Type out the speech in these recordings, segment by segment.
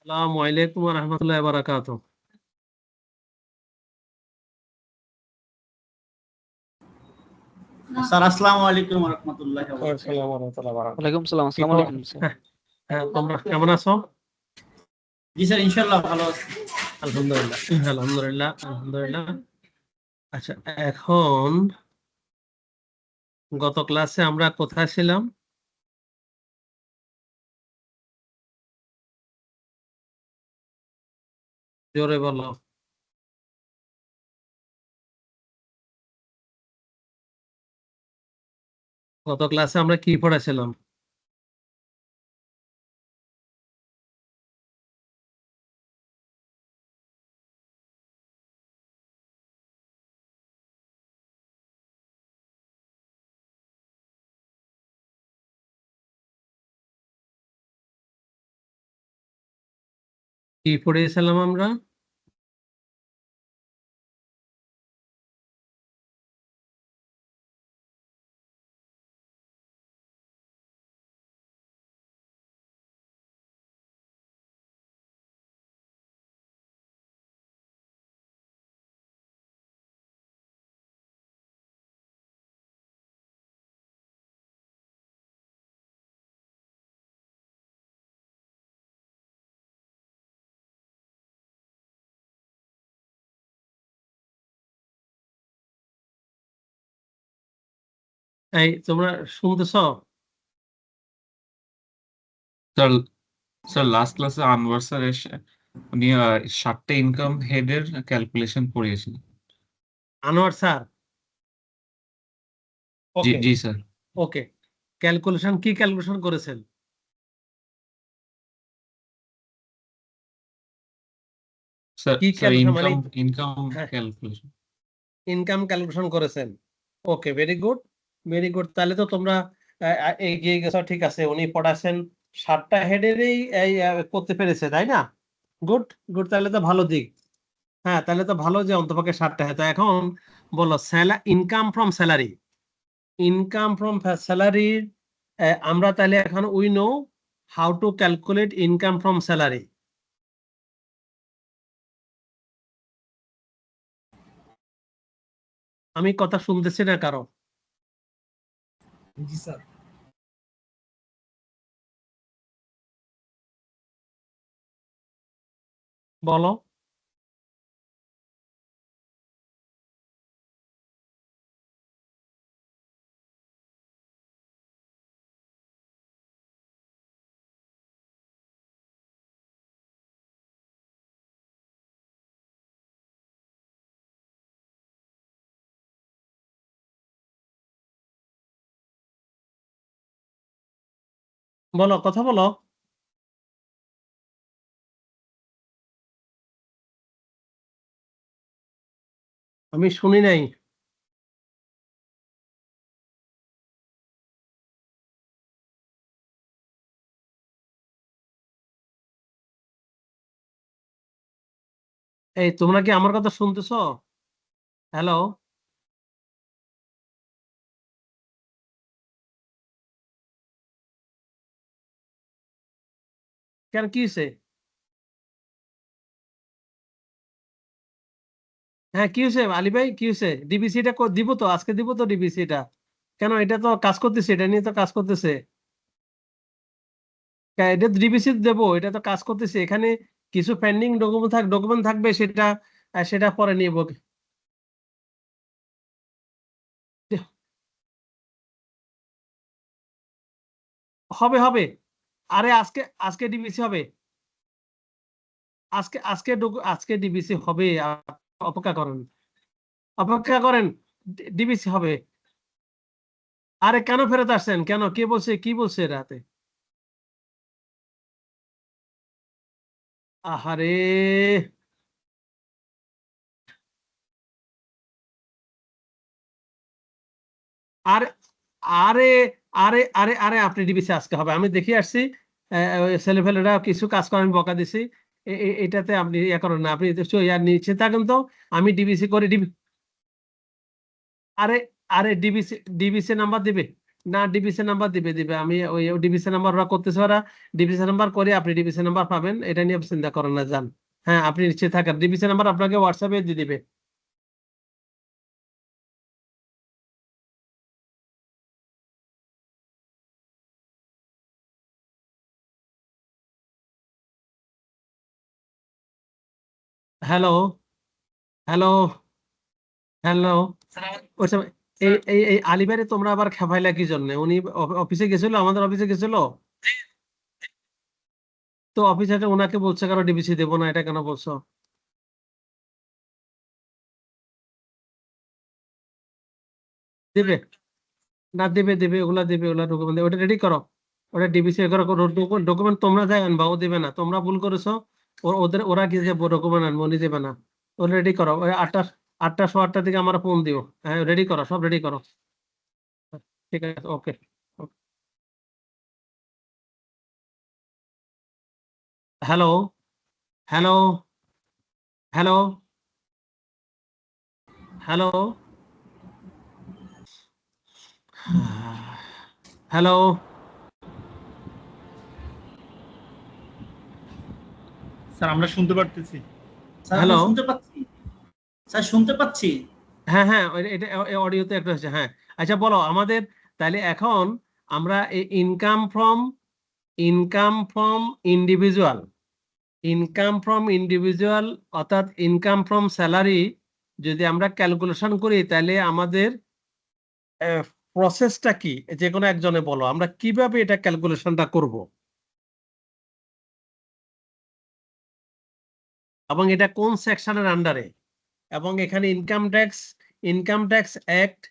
আসসালামু আলাইকুম ওয়া রাহমাতুল্লাহি ওয়া বারাকাতুহু। স্যার আসসালামু আলাইকুম ওয়া রাহমাতুল্লাহি ওয়া বারাকাতুহু। আসসালামু আলাইকুম ওয়া রাহমাতুল্লাহি ওয়া বারাকাতুহু। ওয়ালাইকুম সালাম। আসসালামু আলাইকুম স্যার। হ্যাঁ, তোমরা কেমন আছো? জি স্যার ইনশাআল্লাহ ভালো আছি। আলহামদুলিল্লাহ। আচ্ছা, এখন গত ক্লাসে আমরা কোথায় ছিলাম? জোরে বলো। গত ক্লাসে আমরা কি পড়েছিলাম? কি পড়েছিলাম আমরা? এই তোমরা শুনতেছ? স্যার স্যার লাস্ট ক্লাসে আনোয়ার স্যার এসে উনি 7টা ইনকাম হেডের ক্যালকুলেশন পড়িয়েছিলেন। আনোয়ার স্যার? জি ওকে জি স্যার। ওকে, ক্যালকুলেশন কি ক্যালকুলেশন করেছেন? স্যার কি স্যার ক্যালকুলেশন মানে? ইনকাম হ্যাঁ, ক্যালকুলেশন। ইনকাম ক্যালকুলেশন করেছেন। ওকে, ভেরি গুড। তাহলে তো তোমরা এগিয়ে গেছো। ঠিক আছে, উনি পড়াছেন 7টা হেডেরই করতে পেরেছে, তাই না? গুড গুড, তাহলে তো ভালো দিক। হ্যাঁ, তাহলে তো ভালো যে অন্তপক্ষে 7টা। তো এখন বলো, income from salary. Income from স্যালারির আমরা তাহলে এখন we know how to calculate income from salary. আমি কথা শুনতেছি না কারো। জি স্যার। বলো। বলো, কথা বলো। আমি শুনি নাই। এই তোমরা কি আমার কথা শুনতেছো? হ্যালো? কেন, কি হয়েছে? হ্যাঁ, কি হয়েছে আলী ভাই, কি হয়েছে? ডিবিসিটা দিব তো, আজকে দিব তো ডিবিসিটা। কেন, এটা তো কাজ করতেছে, এটা নিয়ে তো কাজ করতেছে। এটা ডিবিসি দেবো, এটা তো কাজ করতেছে। এখানে কিছু পেন্ডিং ডকুমেন্ট থাকবে, সেটা সেটা পরে নিয়ে হবে হবে। আরে আজকে আজকে ডিবিসি হবে। আজকে ডিবিসি হবে। অপেক্ষা করেন, অপেক্ষা করেন। ডিবিসি হবে। আরে কেন ফেরত আসছেন? কেন, কে বলছে, কি বলছে রাতে? আহারে, আরে আরে আরে আপনি ডিবিসি আজকে হবে, আমি দেখে আসছি। ছেলেফেলেরা কিছু কাজ করে, আমি বকা দিছি। এটাতে আপনি ইয়ে করেন না, আপনি নিচে থাকেন তো। আমি ডিবিসি করে আরে আরে ডিবিসি নাম্বার দিবে। না, ডিবিসি নাম্বার দিবে আমি ওই ডিবিসি নাম্বার ওরা করতেছে, ওরা ডিবিসি নাম্বার করে আপনি ডিবিসি নাম্বার পাবেন, এটা নিয়ে চিন্তা করেন না, যান। হ্যাঁ, আপনি নিশ্চিত থাকেন, ডিবিসি নাম্বার আপনাকে হোয়াটসঅ্যাপে দিয়ে দিবে। Hello, hello, hello. এই আলিবারে তোমরা আবার খেপাইলা কি জন্য? উনি অফিসে গেছিল, আমাদের অফিসে গেছিল, তো অফিসার ওনাকে বলছে কারো ডিবিসি দেবো না, এটা কেন বলছো? দেবে না, দেবে ওগুলা ডকুমেন্ট, ওটা রেডি করো, ওটা ডিবিসি ডকুমেন্ট তোমরা যাই আনবা, ও দেবে না, তোমরা ভুল করেছো। ওরা কি যে ডকুমেন্ট আনবো, উনি দেবে না। ওটা রেডি করো, ওই 8টা 8:15 দিকে আমার ফোন দিও। হ্যাঁ, রেডি করো, সব রেডি করো। ঠিক আছে, okay. Hello, hello, hello, hello, hello, sir আমরা শুনতে পারতেছি। স্যার আমরা হ্যালো। শুনতে পাচ্ছি, স্যার শুনতে পাচ্ছি। হ্যাঁ, হ্যাঁ, এটা অডিওতে একটু হচ্ছে, হ্যাঁ। আচ্ছা, বলো আমাদের, তাহলে এখন আমরা ইনকাম ফ্রম ইন্ডিভিজুয়াল, অর্থাৎ ইনকাম ফ্রম স্যালারি যদি আমরা ক্যালকুলেশন করি, তাহলে আমাদের প্রসেসটা কি? যে কোনো একজনে বলো, আমরা কিভাবে এটা ক্যালকুলেশনটা করব, এবং এটা কোন সেকশনের আন্ডারে, এবং এখানে ইনকাম ট্যাক্স অ্যাক্ট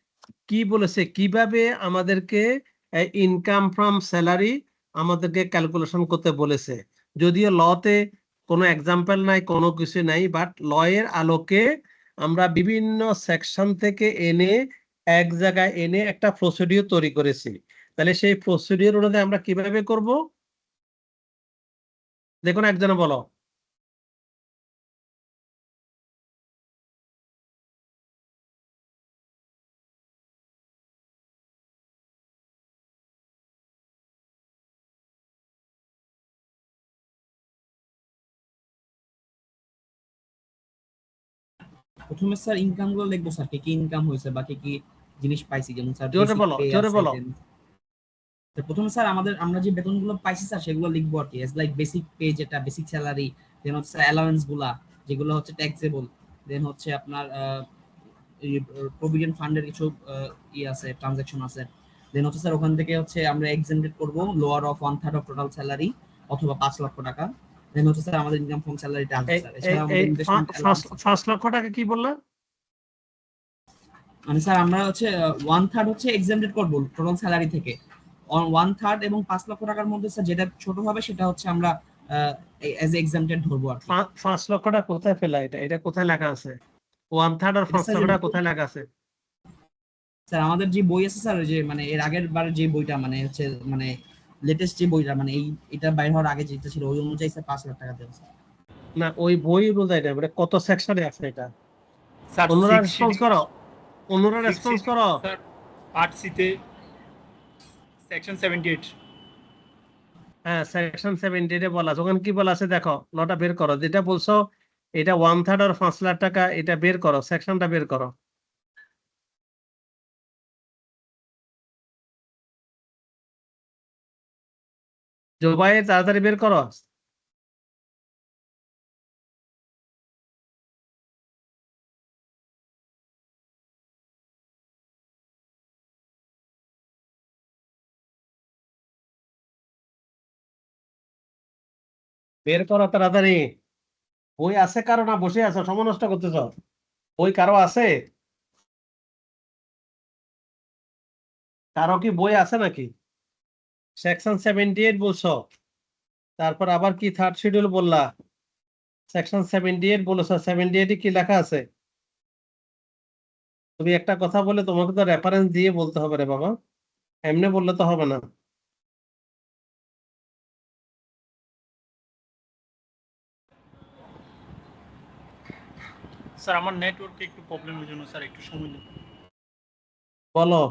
কি বলেছে, কিভাবে আমাদেরকে ইনকাম ফ্রম স্যালারি আমাদেরকে ক্যালকুলেশন করতে বলেছে। যদিও লতে কোনো এক্সাম্পল নাই, কোনো কিছু নাই, বাট ল এর আলোকে আমরা বিভিন্ন সেকশন থেকে এনে এক জায়গায় এনে একটা প্রসিডিউর তৈরি করেছি। তাহলে সেই প্রসিডিউর অনুযায়ী আমরা কিভাবে করব, দেখুন একজনে বলো। প্রথমে স্যার ইনকাম গুলো লিখবো স্যার, কি কি ইনকাম হয়েছে বা কি কি জিনিস পাইছি, যেমন স্যার জোরে বেসিক বলো, পে জোরে আছে। বলো। প্রথমে স্যার আমরা যে বেতনগুলো পাইছি স্যার সেগুলো লিখবো আর কি, এজ লাইক বেসিক পে, যেটা বেসিক স্যালারি, দেন হচ্ছে অ্যালাউন্স গুলা যেগুলো হচ্ছে ট্যাক্সেবল, দেন হচ্ছে আপনার প্রভিডেন্ট ফান্ডের কিছু আছে, ট্রানজাকশন আছে, দেন হচ্ছে স্যার ওখান থেকে হচ্ছে আমরা এক্সেমটেড করব lower of 1/3 of total salary অথবা 5 লক্ষ টাকা। দেন হচ্ছে স্যার আমাদের ইনকাম ফ্রম স্যালারিটা আসবে স্যার। এছাড়া আমাদের ইনভেস্টমেন্ট 5 লক্ষ টাকা কি বললা? মানে স্যার আমরা হচ্ছে 1/3 হচ্ছে এক্সেমটেড করব টোটাল স্যালারি থেকে, 1/3 এবং 5 লক্ষ টাকার মধ্যে স্যার যেটা ছোট হবে সেটা হচ্ছে আমরা এজ এক্সেমটেড ধরবো আর কি। 5 লক্ষ টাকা কোথায় পেলা? এটা কোথায় লেখা আছে? 1/3 আর 5 লক্ষ টাকা কোথায় লেখা আছে? স্যার আমাদের যে বই আছে স্যার, যে মানে এর আগের বার যে বইটা মানে হচ্ছে মানে লেটেস্ট যে বইটা মানে এটা বাইর হওয়ার আগে যেটা ছিল ওই অনুযায়ী স্যার 5 লাখ টাকা দেওয়া স্যার। না, ওই বই বোঝায় না, মানে কত সেকশনে আছে এটা? স্যার অন্যরা 6 রেসপন্স করো, অন্যরা 6 রেসপন্স করো। স্যার 8C তে সেকশন 78। হ্যাঁ, সেকশন 78 এ বলা আছে, ওখানে কি বলা আছে দেখো, লটা বের করো, যেটা বলছো এটা 1/3 আর 5 লাখ টাকা, এটা বের করো, সেকশনটা বের করো। জোবাই তাড়াতাড়ি বের করো। বের করো তাড়াতাড়ি। বই আছে কারো, না বসে আছো সময় নষ্ট করতেছ? বই কারো আছে? কারো কি বই আছে নাকি? সেকশন 78 বলছো, তারপর আবার কি থার্ড শিডিউল বললা, সেকশন 78 বলেছো, 78 কি লেখা আছে? তুমি একটা কথা বলে তোমাকে তো রেফারেন্স দিয়ে বলতে হবে রে বাবা, এমনি বললে তো হবে না। স্যার আমার নেটওয়ার্কে একটু প্রবলেমের জন্য স্যার একটু সময় দিন। বলো।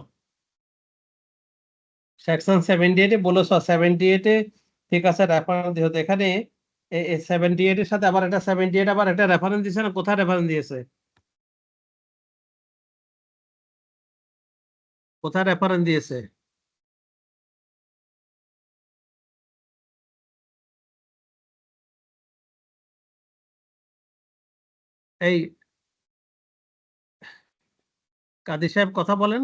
সেকশন 78 এ বলেছ 78 এ ঠিক আছে রেফারেন্স দিতে এখানে 78 এর সাথে আবার একটা 78 আবার একটা রেফারেন্স দিয়েছে না, কোথায় রেফারেন্স দিয়েছে? কোথায় রেফারেন্স দিয়েছে? এই কাদি সাহেব কথা বলেন।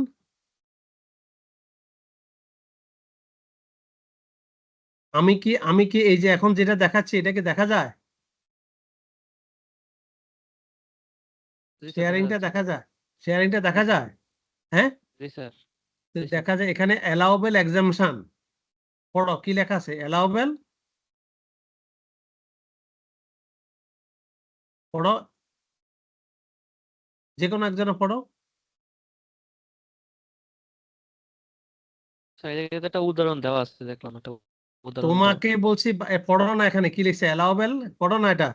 আমি কি এই যে এখন যেটা দেখাচ্ছি এটা কি দেখা যায়? জি স্যার, শেয়ারিংটা দেখা যায়? শেয়ারিংটা দেখা যায়? হ্যাঁ, জি স্যার। তো জি স্যার। দেখা যায় এখানে অ্যালাউবেল এক্সাম্পশন। পড়ো কি লেখা আছে? অ্যালাউবেল, পড়ো, যে কোনো একজনে পড়ো। স্যার এই জায়গায় তো একটা উদাহরণ দেওয়া আছে, দেখলাম একটা উদাহরণ দেওয়া। তোমাকে বলছি পড়ো না, এখানে কি লিখছে? অ্যালাউবেল, পড়ো না এটা।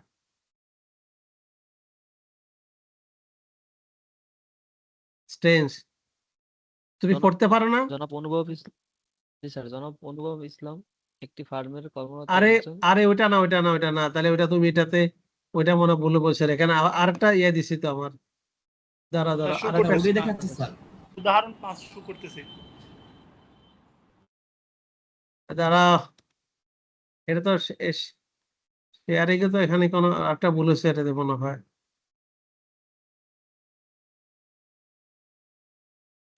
স্টেন্স তুমি জনাব- পড়তে পারো না? জনাব অনুভব ইসলাম। জি স্যার, জনাব অনুভব ইসলাম একটি ফার্মের কর্মরত আরে একজন। আরে ওইটা না, ওইটা না, ওইটা না, তাহলে ওইটা তুমি এটাতে ওইটা মনে ভুলে বলছো। এখানে আরেকটা ইয়ে দিছি তো আমার। দাঁড়া দাঁড়া, শো আরেকটা করতেছে ওইটাই না। দেখাচ্ছে স্যার। উদাহরণ 5 শো করতেছে। দাঁড়া, এটা তো শেয়ারিং এ তো এখানে কোনো একটা ভুল হয়েছে, এটাতে মনে হয়।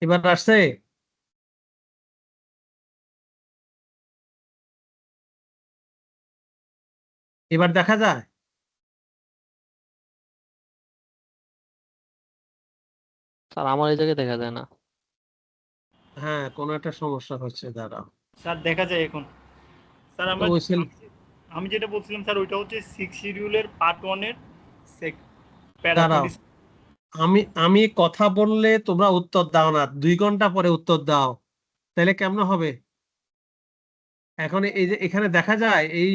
এবার আসছে? এবার দেখা যায়? স্যার আমার এই জায়গায় দেখা যায় না। হ্যাঁ, কোনো একটা সমস্যা হচ্ছে, দাঁড়াও। স্যার দেখা যায় এখন। স্যার তো আমরা ওই সেল আমি যেটা বলছিলাম স্যার ওইটা হচ্ছে 6 শিডিউলের পার্ট 1 এর প্যারা দাঁড়াও, 20। আমি কথা বললে তোমরা উত্তর দাও না, 2 ঘন্টা পরে উত্তর দাও, তাহলে কেমন হবে? এখন এই যে এখানে দেখা যায় এই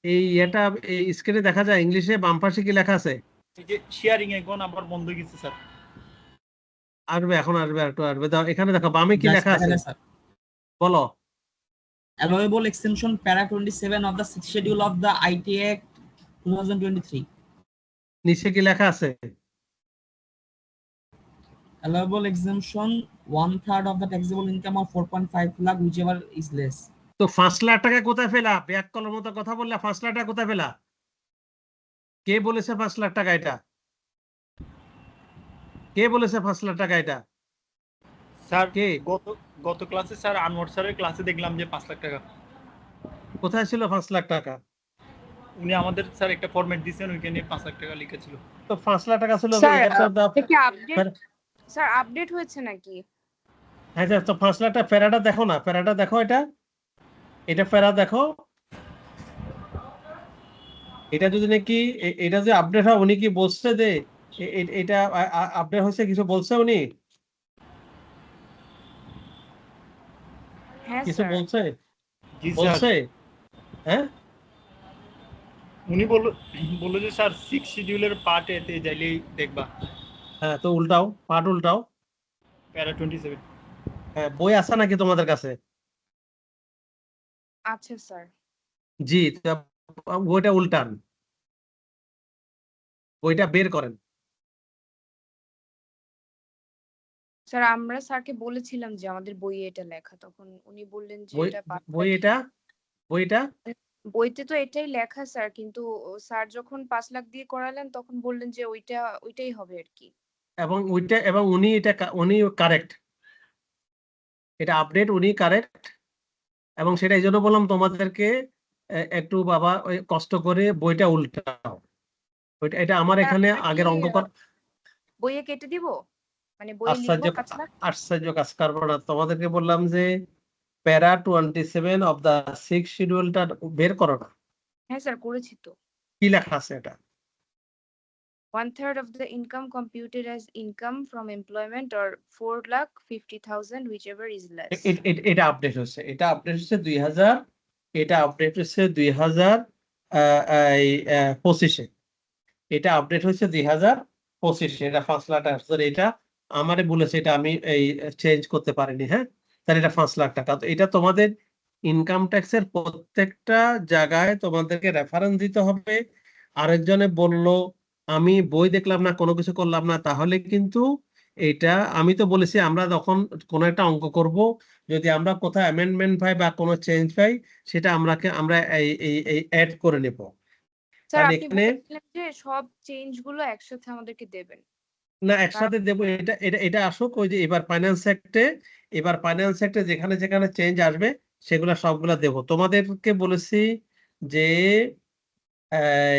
এই এটা এই স্ক্রিনে দেখা যায় ইংলিশে বাম পাশে কি লেখা আছে? এই যে শেয়ারিং এখন আবার বন্ধ হয়ে গেছে স্যার। আসবে, এখন আসবে, একটু আসবে, দাও। এখানে দেখো বামে কি Just লেখা দেখা আছে? যায় স্যার। বলো। Allowable extension para 27 of the 6th schedule of the IT Act 2023. নিচে কি লেখা আছে? Allowable exemption 1/3 of the taxable income of 4.5 lakh, whichever is less. তো 5 লাখ টাকা কোথায় পেলা? ব্যাক কলার মতো কথা বললে 5 লাখ টাকা কোথায় পেলা? কে বলেছে 5 লাখ টাকা এটা? কে বলেছে 5 লাখ টাকা এটা? স্যার কে? গত ক্লাসে স্যার আনোয়ার স্যারের ক্লাসে দেখলাম যে 5 লাখ টাকা। কোথায় ছিল 5 লাখ টাকা? উনি আমাদের স্যার একটা ফরম্যাট দিয়েছেন, ওইখানে 5 লাখ টাকা লেখা ছিল। তো 5 লাখ টাকা ছিল, স্যার এটা তো এটা কি আপডেট? স্যার আপডেট হয়েছে নাকি? হ্যাঁ স্যার, তো 5 লাখ টাকা ফেরাটা দেখো না, ফেরাটা দেখো, এটা ফেরা দেখো। এটা যদি নাকি এটা যে আপডেট হয়, উনি কি বলছে যে এটা আপডেট হয়েছে, কিছু বলছে উনি? হ্যাঁ কিছু স্যার। বলছে? জি স্যার, বলছে? হ্যাঁ, উনি বললো যে স্যার 6 শিডিউলের পার্ট এতে যাইলেই দেখবা হ্যাঁ, তো উল্টাও, পাঠ উল্টাও। প্যারা 27। হ্যাঁ, বই আছে নাকি তোমাদের কাছে? আচ্ছা স্যার। জি, তা বইটা উল্টান, বইটা বের করেন। স্যার আমরা স্যারকে বলেছিলাম যে আমাদের বইয়ে এটা লেখা, তখন উনি বললেন যে এটা বই বইটা বইতে তো এটাই লেখা স্যার, কিন্তু স্যার যখন 5 লাখ দিয়ে করালেন তখন বললেন যে ওইটাই হবে আর কি। এবং উনি কারেক্ট, এটা আপডেট, উনি কারেক্ট। এবং সেটা এই জন্য বললাম তোমাদেরকে একটু বাবা ওই কষ্ট করে বইটা উল্টাও। এটা আমার স্যার, এখানে আমরা আগের কি, অঙ্ক বইয়ে কেটে দিব, মানে বইয়ে লিখবো 5 লাখ? আশ্চর্য কাজ করবো না, তোমাদেরকে বললাম যে প্যারা 27 অফ দা 6 শিডিউলটা বের করো না। হ্যাঁ স্যার করেছি তো। কি লেখা আছে এটা? 1/3 of the income computed as income from employment or 4,50,000 whichever is less. এটা আপডেট হচ্ছে, এটা আপডেট হচ্ছে 2000, এটা আপডেট হচ্ছে 2025-এ, এটা আপডেট হচ্ছে 2025-এ, এটা 5 লাখ টাকা। এটা আমারে বলেছে, এটা আমি এই চেঞ্জ করতে পারিনি। হ্যাঁ, তাহলে এটা 5 লাখ টাকা। তো এটা তোমাদের ইনকাম ট্যাক্সের প্রত্যেকটা জায়গায় তোমাদেরকে রেফারেন্স দিতে হবে। আরেকজনে বলল আমি বই দেখলাম না, কোনো কিছু করলাম না, তাহলে কিন্তু এটা আমি তো বলেছি আমরা যখন কোনো একটা অঙ্ক করব, যদি আমরা কোথাও অ্যামেন্ডমেন্ট পাই বা কোনো চেঞ্জ পাই, সেটা আমরা এই অ্যাড করে নেব। স্যার কারণ আপনি এখানে বলেছিলেন যে সব চেঞ্জ গুলো একসাথে আমাদেরকে দেবেন। না একসাথে দেবো, এটা আসুক ওই যে এবার ফাইন্যান্স সেক্টরে যেখানে যেখানে চেঞ্জ আসবে সেগুলো সবগুলা দেব। তোমাদেরকে বলেছি যে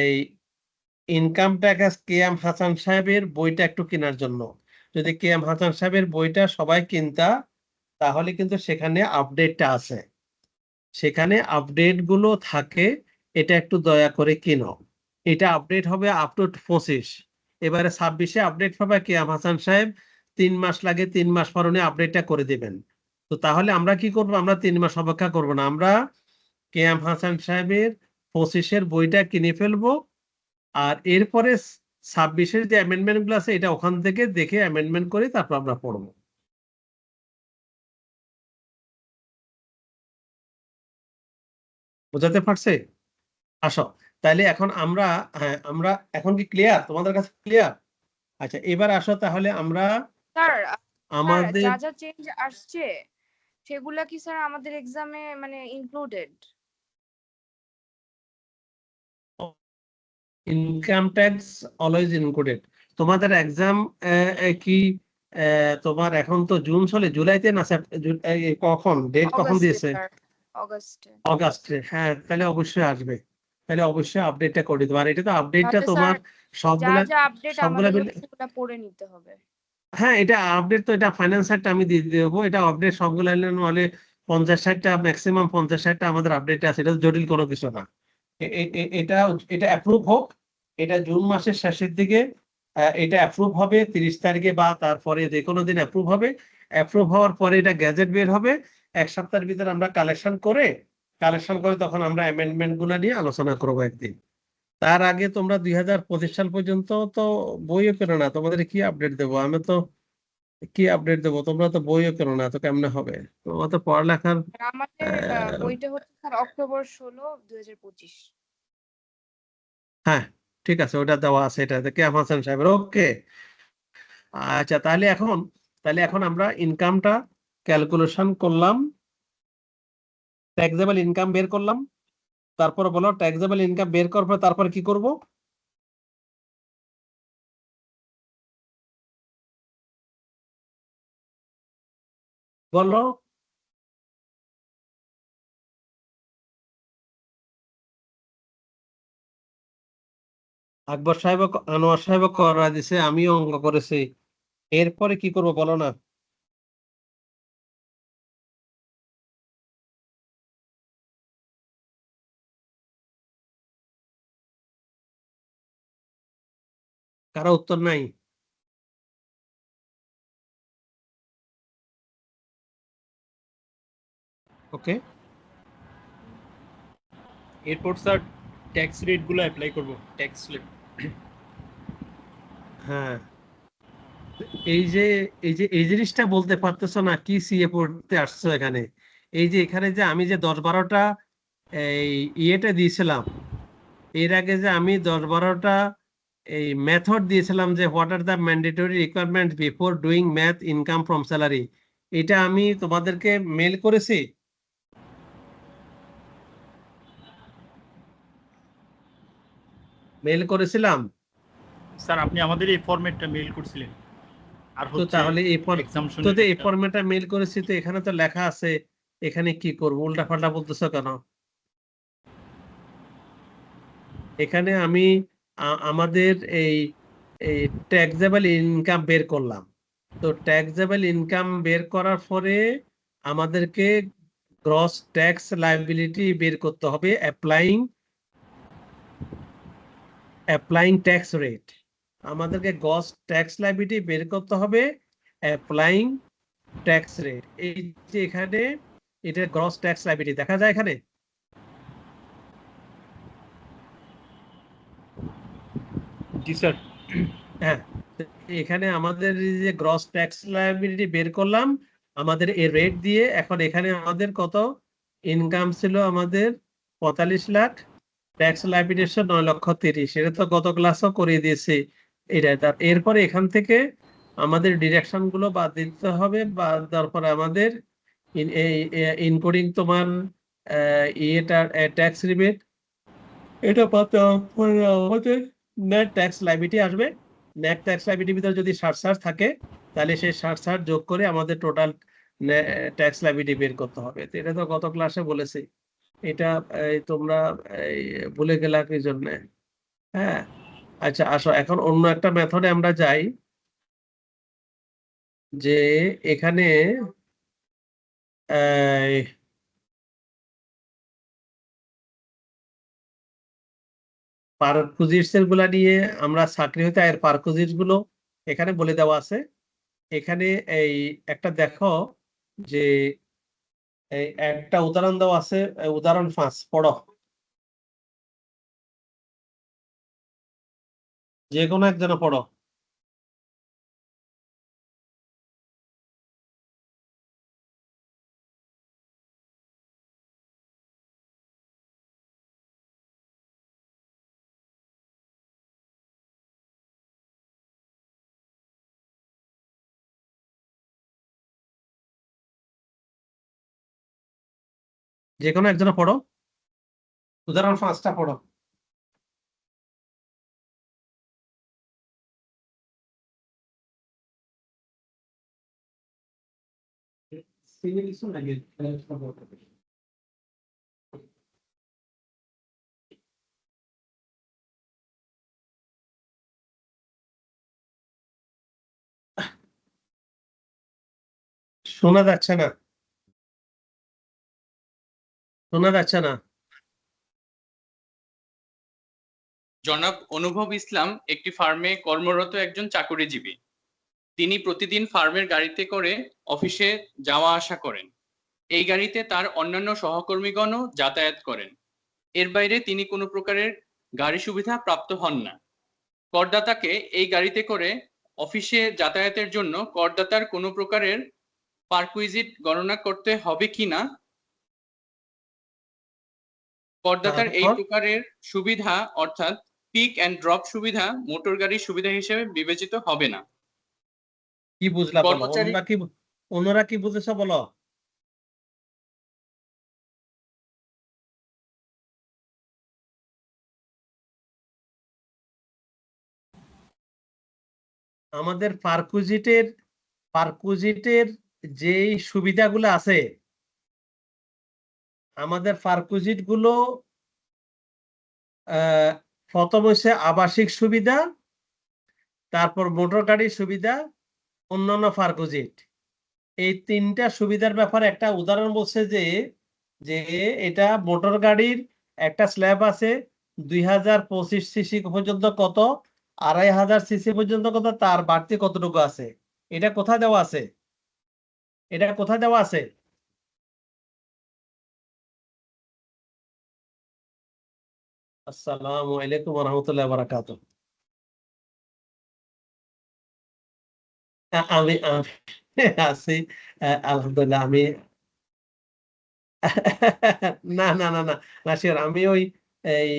এই income tax K M Hasan সাহেবের বইটা একটু কেনার জন্য, যদি কে এম হাসান সাহেবের বইটা সবাই কিনতা তাহলে কিন্তু সেখানে আপডেটটা আছে, সেখানে আপডেট গুলো থাকে, এটা একটু দয়া করে কিনো। এটা আপডেট হবে আপ টু 25, এবারে 26-এ আপডেট পাবে কে এম হাসান সাহেব। 3 মাস লাগে, 3 মাস পর উনি আপডেটটা করে দিবেন। তো তাহলে আমরা কি করব, আমরা 3 মাস অপেক্ষা করব না, আমরা কে এম হাসান সাহেবের 25-এর বইটা কিনে ফেলবো। আর এরপরে 26-এর যে অ্যামেন্ডমেন্ট গুলো আছে এটা ওখান থেকে দেখে অ্যামেন্ডমেন্ট করে তারপর আমরা পড়বো। বুঝাতে পারছে? আসো তাহলে এখন আমরা, হ্যাঁ আমরা এখন কি ক্লিয়ার, তোমাদের কাছে ক্লিয়ার? আচ্ছা এবার আসো তাহলে আমরা স্যার আমাদের যা যা চেঞ্জ আসছে সেগুলা কি স্যার আমাদের এক্সামে মানে included? Income tax always included. তোমাদের এক্সাম কি তোমার এখন তো জুন চলে, জুলাইতে না কখন ডেট কখন দিয়েছে? অগাস্টে। অগাস্টে, হ্যাঁ তাহলে অবশ্যই আসবে, তাহলে অবশ্যই আপডেটটা করে দিবো। আর এটা তো আপডেটটা তাহলে তোমার স্যার যা সবগুলা যা আপডেট সবগুলা আমাদের মিলে, সেগুলা পড়ে নিতে হবে। হ্যাঁ এটা আপডেট তো এটা ফাইন্যান্স একটা আমি দিয়ে দেবো, এটা আপডেট সবগুলো নাহলে 50-60টা ম্যাক্সিমাম 50-60টা আমাদের আপডেট আছে, এটা জটিল কোনো কিছু না। এটা এটা অ্যাপ্রুভ হোক, এটা জুন মাসের শেষের দিকে এটা অ্যাপ্রুভ হবে 30 তারিখে বা তারপরে যে কোনো দিন অ্যাপ্রুভ হবে। অ্যাপ্রুভ হওয়ার পরে এটা গ্যাজেট বের হবে, 1 সপ্তাহের ভিতরে আমরা কালেকশন করে তখন আমরা অ্যামেন্ডমেন্ট গুলো নিয়ে আলোচনা করবো একদিন। তার আগে তোমরা 2025 সাল পর্যন্ত তো বইও কেনো না, তোমাদের কি আপডেট দেবো, আমি তো কি আপডেট দেবো, তোমরা তো বইও কেনো না, তো কেমনে হবে, তোমরা তো পড়ালেখার আর আমাদের বইটা হচ্ছে স্যার অক্টোবর 16, 2025। হ্যাঁ ঠিক আছে, ওটা দেওয়া আছে, এটা কে এম হাসান সাহেবের। ওকে আচ্ছা তাহলে এখন আমরা ইনকামটা ক্যালকুলেশন করলাম, ট্যাক্সেবল ইনকাম বের করলাম, তারপর বলো ট্যাক্সেবল ইনকাম বের করার পর তারপর কি করব? বলো। আকবর সাহেব, আনোয়ার সাহেব করা দিছে, আমিও অঙ্ক করেছি, এরপরে কি করব বলো না? কারো উত্তর নাই? ওকে এরপর স্যার ট্যাক্স রেট গুলো অ্যাপ্লাই করব, ট্যাক্স স্ল্যাব। হ্যাঁ এই জিনিসটা বলতে পারতেছো না, কি সিএ পড়তে আসছো এখানে? এই যে এখানে যে আমি যে 10-12টা এই ইয়েটা দিয়েছিলাম, এর আগে যে আমি 10-12টা এই মেথড দিয়েছিলাম যে what are the mandatory requirement before doing math income from salary, এটা আমি তোমাদেরকে মেল করেছি। মেল করেছিলাম স্যার আপনি আমাদের এই ফরম্যাটটা মেইল করছিলেন। আর তো হচ্ছে তাহলে এক্সাম্পশন তো যে এই ফরম্যাটটা মেল করেছি, তো এখানে তো লেখা আছে, এখানে কি করবো, উল্টা পাল্টা বলতেছো কেন? এখানে আমি আমাদের এই ট্যাক্সেবল ইনকাম বের করলাম, তো ট্যাক্সেবল ইনকাম বের করার পরে আমাদেরকে গ্রস ট্যাক্স লায়াবিলিটি বের করতে হবে, অ্যাপ্লাইং ট্যাক্স রেট। আমাদেরকে গ্রস ট্যাক্স লায়াবিলিটি বের করতে হবে, অ্যাপ্লাইং ট্যাক্স রেট। এই যে এখানে এটা গ্রস ট্যাক্স লায়াবিলিটি দেখা যায় এখানে, জি স্যার। হ্যাঁ এখানে আমাদের এই যে গ্রস ট্যাক্স লায়াবিলিটি বের করলাম, আমাদের এই রেট দিয়ে এখন এখানে আমাদের কত ইনকাম ছিল আমাদের 45 লাখ, ট্যাক্স লাইবিলিটি 9,30,000। এটা তো গত ক্লাসও করিয়ে দিয়েছি। এরপরে এখান থেকে আমাদের ডিরেকশন গুলো বাদ দিতে হবে, বাদ দেওয়ার পরে আমাদের ইনকোডিং তোমার ইয়েটা ট্যাক্স রিবেট, এটা বাদ দেওয়ার পরে আমাদের নেট ট্যাক্স লাইবিলিটি আসবে। নেট ট্যাক্স লাইবিলিটির ভিতরে যদি সারচার্জ থাকে তাহলে সেই সারচার্জ যোগ করে আমাদের টোটাল ট্যাক্স লাইবিলিটি বের করতে হবে। তো এটা তো গত ক্লাসে বলেছি, এটা তোমরা ভুলে গেলা কি জন্য? হ্যাঁ, আচ্ছা আসো এখন অন্য একটা মেথডে আমরা যাই, যে এখানে পারকুজিটস গুলা নিয়ে আমরা চাকরি হতে এর পারকুজিটস গুলো এখানে বলে দেওয়া আছে। এখানে এই একটা দেখো যে এই একটা উদাহরণ দেওয়া আছে, উদাহরণ 5 পড়ো, যে কোনো একজনে পড়ো। যে কোনো একজনে পড়ো, উদাহরণ 5টা পড়ো। শোনা যাচ্ছে না, শোনা যাচ্ছে না। জনাব অনুভব ইসলাম একটি ফার্মে কর্মরত একজন চাকরিজীবী। তিনি প্রতিদিন ফার্মের গাড়িতে করে অফিসে যাওয়া আসা করেন। এই গাড়িতে তার অন্যান্য সহকর্মীগণও যাতায়াত করেন। এর বাইরে তিনি কোনো প্রকারের গাড়ি সুবিধা প্রাপ্ত হন না। করদাতাকে এই গাড়িতে করে অফিসে যাতায়াতের জন্য করদাতার কোনো প্রকারের পারকুইজিট গণনা করতে হবে কিনা, করদাতার এই প্রকারের সুবিধা অর্থাৎ পিক এন্ড ড্রপ সুবিধা মোটর গাড়ির সুবিধা হিসেবে বিবেচিত হবে না। কি বুঝলা বলো, কর্মচারী অন্যরা কি বুঝেছো বলো? আমাদের পারকুজিটের যেই সুবিধাগুলো আছে, আমাদের পারকুজিট গুলো প্রথম হচ্ছে আবাসিক সুবিধা, তারপর মোটর গাড়ির সুবিধা, অন্যান্য পারকুজিট। এই তিনটা সুবিধার ব্যাপারে একটা উদাহরণ বলছে যে যে এটা মোটর গাড়ির একটা স্ল্যাব আছে 2025 সিসি পর্যন্ত কত, 2500 সিসি পর্যন্ত কত, তার বাড়তি কতটুকু আছে, এটা কোথায় দেওয়া আছে? এটা কোথায় দেওয়া আছে? আসসালামু আলাইকুম ওয়া রাহমাতুল্লাহি ওয়া বারাকাতুহু। আমি আছি, আলহামদুলিল্লাহ। আমি না না না না না শিওর, আমি ওই এই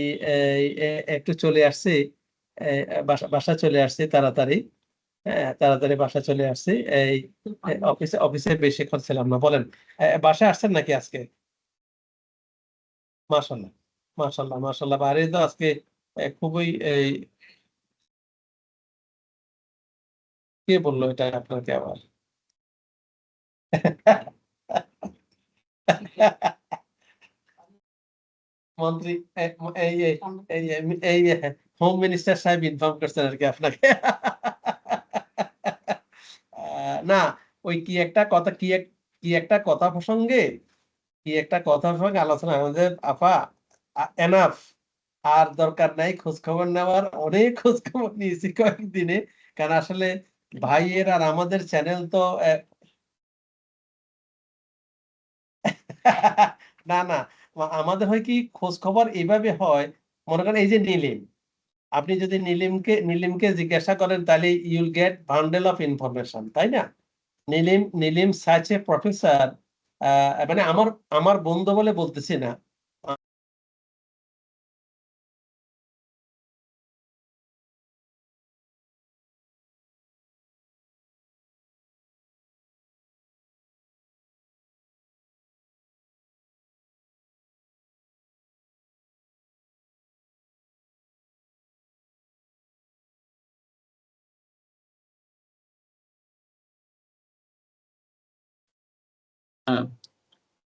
একটু চলে আসছি, বাসা চলে আসছি তাড়াতাড়ি। হ্যাঁ, তাড়াতাড়ি বাসা চলে আসছি। এই অফিসে বেশিক্ষণ ছিলাম না। বলেন, বাসায় আসছেন নাকি আজকে? মাশাল্লাহ মাশাল্লাহ মাশাল্লাহ, বাইরে তো আজকে খুবই কে বললো এটা আপনাকে আবার? মন্ত্রী এই হোম মিনিস্টার সাহেব ইনফর্ম করছেন আর কি আপনাকে। না, ওই কি একটা কথা, কি একটা কথা প্রসঙ্গে আলোচনা আমাদের আপা এনাফ, আর দরকার নাই খোঁজ খবর নেওয়ার। অনেক খোঁজ খবর নিয়েছি কয়েকদিনে, কারণ আসলে ভাইয়ের আর আমাদের চ্যানেল তো না না, আমাদের হয় কি খোঁজ খবর এইভাবে হয়, মনে করেন এই যে নিলিম, আপনি যদি নিলিমকে জিজ্ঞাসা করেন তাহলে ইউল গেট বান্ডেল অফ ইনফরমেশন, তাই না? নীলিম সাচে প্রফেসর, মানে আমার বন্ধু বলে বলতেছি না,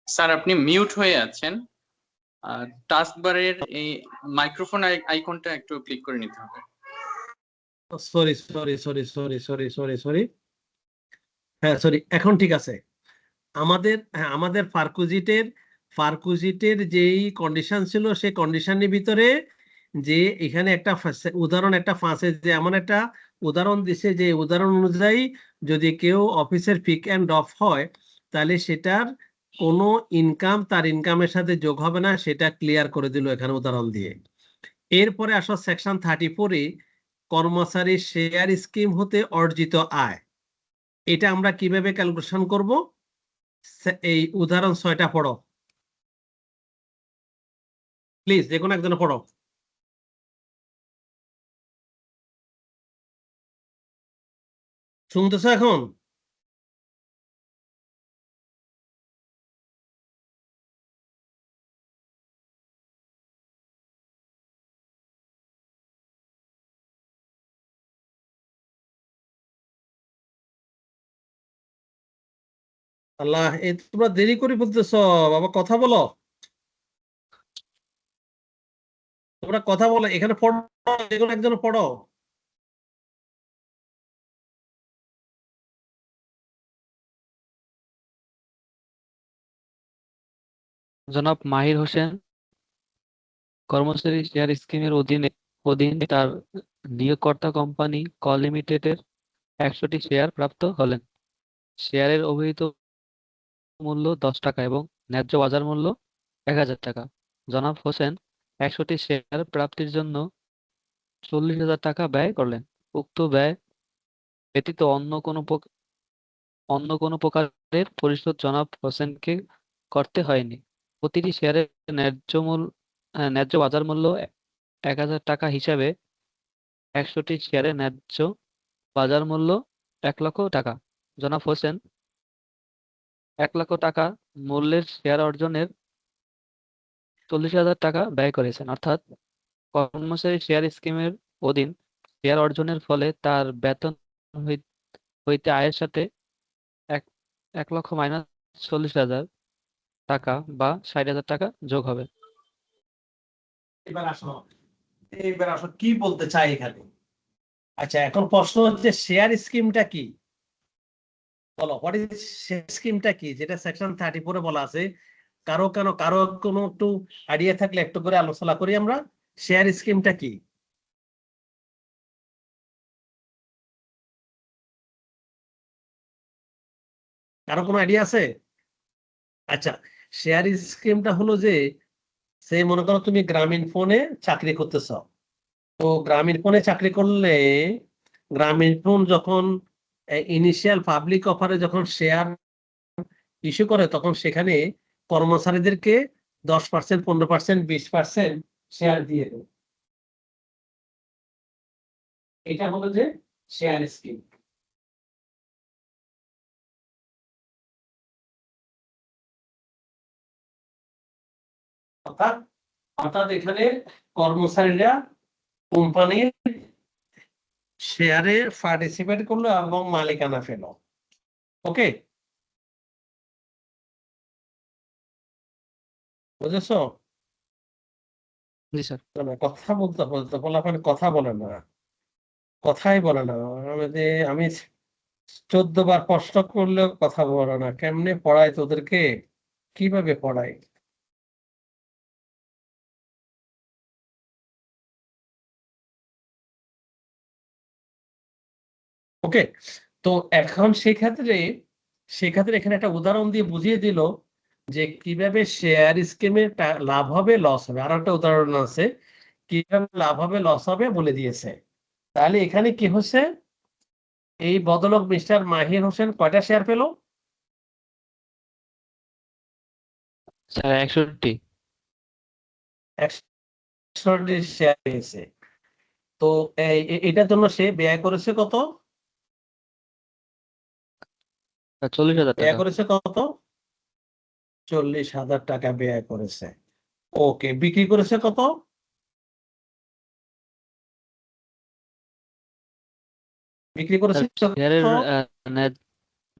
স্যার আপনি মিউট হয়ে আছেন, টাস্ক বারের এই মাইক্রোফোন আইকনটা একটু ক্লিক করে নিতে হবে। সরি, হ্যাঁ সরি, এখন ঠিক আছে। আমাদের ফার্কুজিটের যেই কন্ডিশন ছিল সেই কন্ডিশনের ভিতরে যে এখানে একটা উদাহরণ একটা ফাঁসে যে এমন একটা উদাহরণ দিছে যে উদাহরণ অনুযায়ী যদি কেউ অফিসের পিক অ্যান্ড ড্রপ হয় তাহলে সেটার কোনো ইনকাম তার ইনকামের সাথে যোগ হবে না, সেটা ক্লিয়ার করে দিল এখানে উদাহরণ দিয়ে। এরপরে আসো সেকশন 34-এ কর্মচারী শেয়ার স্কিম হতে অর্জিত আয়, এটা আমরা কিভাবে ক্যালকুলেশন করব? এই উদাহরণ 6টা পড়ো প্লিজ, যে কোনো একজনে পড়ো। শুনতেছো এখন? আল্লাহ, এই তোমরা দেরি করে বলতেছো বাবা, কথা বলো, তোমরা কথা বলো, এখানে পড়ো, যে কোনো একজনে পড়ো। জনাব মাহির হোসেন কর্মচারী শেয়ার স্কিমের অধীন তার নিয়োগকর্তা কোম্পানি ক লিমিটেডের 100টি শেয়ার প্রাপ্ত হলেন। শেয়ারের অভিহিত মূল্য 10 টাকা এবং ন্যায্য বাজার মূল্য 1000 টাকা। জনাব হোসেন 100টি শেয়ার প্রাপ্তির জন্য 40,000 টাকা ব্যয় করলেন। উক্ত ব্যয় ব্যতীত অন্য কোনো প্রকারের পরিশোধ জনাব হোসেনকে করতে হয়নি। প্রতিটি শেয়ারের ন্যায্য বাজার মূল্য 1000 টাকা হিসাবে 100টি শেয়ারের ন্যায্য বাজার মূল্য 1 লক্ষ টাকা। জনাব হোসেন 1 লক্ষ টাকা মূল্যের শেয়ার অর্জনের 40,000 টাকা ব্যয় করেছেন, অর্থাৎ কর্মচারী শেয়ার স্কিমের অধীন শেয়ার অর্জনের ফলে তার বেতন হইতে আয়ের সাথে 1 লক্ষ মাইনাস 40,000 টাকা বা 60,000 টাকা যোগ হবে। এবার আসো কি বলতে চাই এখানে। আচ্ছা, এখন প্রশ্ন হচ্ছে শেয়ার স্কিমটা কি, বলো, হোয়াট ইজ শেয়ার স্কিমটা কি, যেটা সেকশন 34-এ বলা আছে। কারো কোনো একটু আইডিয়া থাকলে একটু করে আলোচনা করি আমরা। শেয়ার স্কিমটা কি? কারো কোনো আইডিয়া আছে? আচ্ছা, শেয়ার স্কিমটা হলো যে, সে মনে করো তুমি গ্রামীণ ফোনে চাকরি করতেছ, তো গ্রামীণ ফোনে চাকরি করলে গ্রামীণ ফোন যখন ইনিশিয়াল পাবলিক অফারে যখন শেয়ার ইস্যু করে তখন সেখানে কর্মচারীদেরকে 10%, 15%, 20% শেয়ার দিয়ে দেয়। এটা হলো যে শেয়ার স্কিম। অর্থাৎ এখানে কর্মচারীরা কোম্পানির শেয়ারে পার্টিসিপেট করলো এবং মালিকানা পেল। ওকে, বুঝেছো? জি স্যার। কথা বলতে বলা কথা বলে না, কথাই বলে না। আমি 14 বার প্রশ্ন করলেও কথা বলে না, কেমনে পড়াই তোদেরকে, কিভাবে পড়াই? ওকে, তো এখন সেক্ষেত্রে এখানে একটা উদাহরণ দিয়ে বুঝিয়ে দিল যে কিভাবে শেয়ার স্কিমে লাভ হবে লস হবে। আর একটা উদাহরণ আছে কিভাবে লাভ হবে লস হবে বলে দিয়েছে। তাহলে এখানে কি হচ্ছে, এই ভদ্রলোক মিস্টার মাহির হোসেন কয়টা শেয়ার পেল? স্যার 61। 61 শেয়ার পেয়েছে। তো এটার জন্য সে ব্যয় করেছে কত? 40,000 ব্যয় টাকা। করেছে কত? 40,000 টাকা ব্যয় করেছে। ওকে, বিক্রি করেছে কত? বিক্রি করেছে স্যার শেয়ারের কত?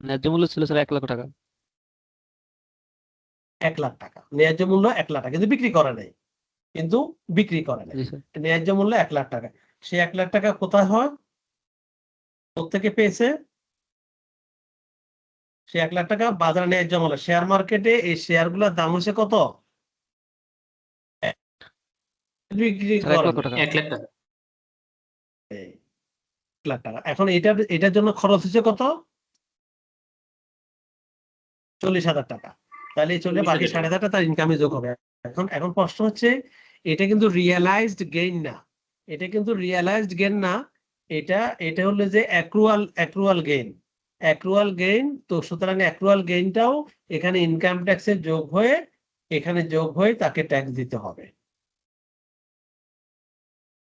ন্যায্য মূল্য ছিল স্যার 1 লক্ষ টাকা। 1 লাখ টাকা। ন্যায্য মূল্য 1 লাখ টাকা, কিন্তু বিক্রি করে নাই। কিন্তু বিক্রি করে নাই। জি স্যার। ন্যায্য মূল্য 1 লাখ টাকা। সে 1 লাখ টাকা কোথায় হয়? কোত্থেকে পেয়েছে? সে 1 লাখ টাকা বাজারে ন্যায্য মূল্য। শেয়ার মার্কেটে এই শেয়ার গুলোর দাম হচ্ছে কত? বিক্রি স্যার 1 করে লক্ষ নাই। টাকা। 1 লাখ টাকা। 1 লাখ টাকা। এখন এটার জন্য খরচ হচ্ছে কত? 40,000 টাকা। তাহলে চলে 40,000 বাকি টাকা। 3,500 তার ইনকামে যোগ হবে। এখন প্রশ্ন হচ্ছে, এটা কিন্তু রিয়েলাইজড গেইন না। এটা কিন্তু রিয়েলাইজড গেইন না। এটা হলো যে অ্যাক্রুয়াল গেইন। অ্যাক্রুয়াল গেইন, তো সুতরাং অ্যাক্রুয়াল গেইনটাও এখানে ইনকাম ট্যাক্সে এখানে যোগ হয়ে তাকে ট্যাক্স দিতে হবে।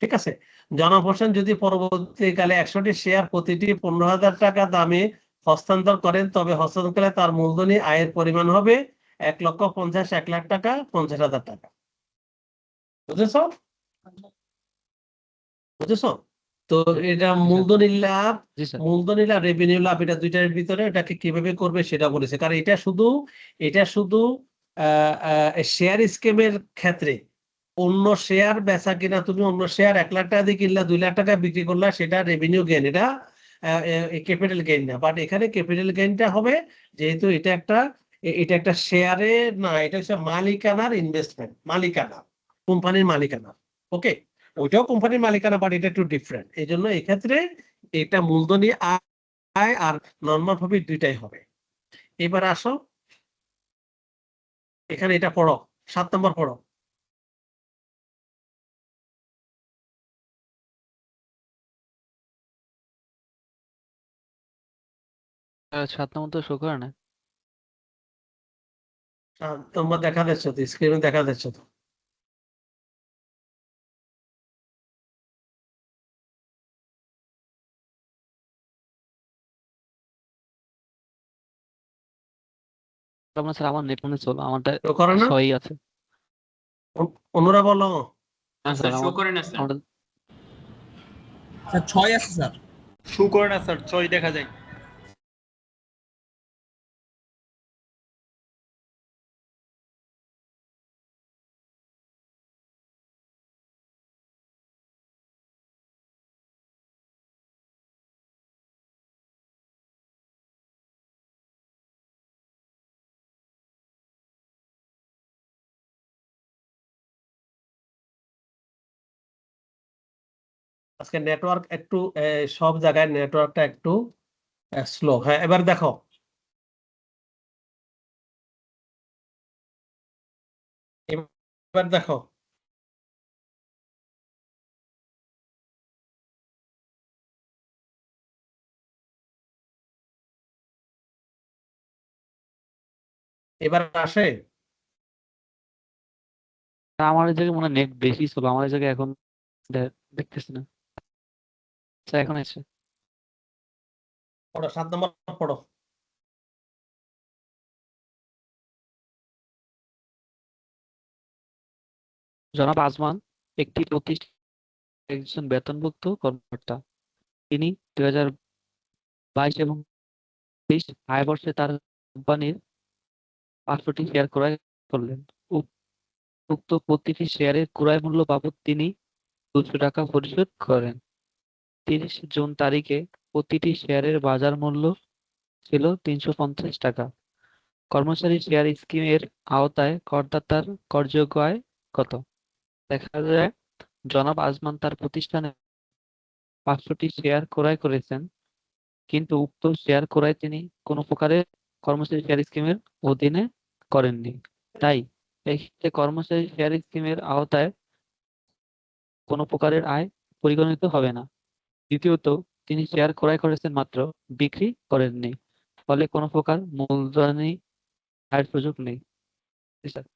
ঠিক আছে? জনাব হোসেন যদি পরবর্তীকালে 100টি শেয়ার প্রতিটি 15,000 টাকা দামে হস্তান্তর করেন, তবে হস্তান্তরকালে তার মূলধনী আয়ের পরিমাণ হবে 1,50,000, 1 লাখ টাকা, 50,000 টাকা। বুঝেছ? বুঝেছ? তো এটা মূলধনী লাভ, জি স্যার। মূলধনী লাভ, রেভিনিউ লাভ, এটা দুইটার ভিতরে এটাকে কিভাবে করবে সেটা বলেছে। কারণ এটা শুধু শেয়ার স্কিমের ক্ষেত্রে অন্য শেয়ার বেচা কিনা, তুমি অন্য শেয়ার 1 লাখ টাকা দিয়ে কিনলা, 2 লাখ টাকা বিক্রি করলা, সেটা রেভিনিউ গেইন, এটা ক্যাপিটাল গেইন না। বাট এখানে ক্যাপিটাল গেইনটা হবে যেহেতু এটা একটা শেয়ারে না, এটা হচ্ছে মালিকানার ইনভেস্টমেন্ট, মালিকানা, কোম্পানির মালিকানা। ওকে, ওইটাও কোম্পানির মালিকানা, বাট এটা একটু ডিফারেন্ট। এই জন্য এক্ষেত্রে এটা মূলধনী আয় আর নরমাল ভাবে দুইটাই হবে। এবার আসো এখানে এটা পড়ো, 7 নম্বর পড়ো। 7 নম্বর তো শো করে না। 7 নম্বর দেখা যাচ্ছে তো, স্ক্রিনে দেখা যাচ্ছে তো। আপনার স্যার আমার নেট মনে চলো, আমারটা তো করে না? 6ই আছে। অন্যরা বলো। না স্যার স্যার শো করে না স্যার। আমারটা স্যার 6 আছে স্যার। শু করে না স্যার, 6 দেখা যায়। আজকে নেটওয়ার্ক একটু সব জায়গায় নেটওয়ার্কটা একটু স্লো। হ্যাঁ, এবার দেখো। এবার দেখো, এবার আসে। আমার এই জায়গায় মনে হয় নেট বেশি ছিল, আমার এই জায়গায় এখন দেখতেছি না। স্যার এখন আছে। পড়ো, 7 নম্বর পড়ো। জনাব আজমান একটি প্রতিষ্ঠান একজন বেতনভুক্ত কর্মকর্তা। তিনি 2022 এবং 23 আয় বর্ষে তার কোম্পানির 500টি শেয়ার ক্রয় করলেন। উক্ত প্রতিটি শেয়ারের ক্রয় মূল্য বাবদ তিনি 200 টাকা পরিশোধ করেন। 30 জুন তারিখে প্রতিটি শেয়ারের বাজার মূল্য ছিল 350 টাকা। কর্মচারী শেয়ার স্কিমের আওতায় করদাতার করযোগ্য আয় কত? দেখা যায় জনাব আজমান তার প্রতিষ্ঠানে 500টি শেয়ার ক্রয় করেছেন, কিন্তু উক্ত শেয়ার ক্রয় তিনি কোনো প্রকারের কর্মচারী শেয়ার স্কিমের অধীনে করেননি। তাই এক্ষেত্রে কর্মচারী শেয়ার স্কিমের আওতায় কোনো প্রকারের আয় পরিগণিত হবে না। দ্বিতীয়ত, তিনি শেয়ার ক্রয় করেছেন মাত্র, বিক্রি করেননি, ফলে কোনো প্রকার মূলধনী আয়ের সুযোগ নেই। জি স্যার।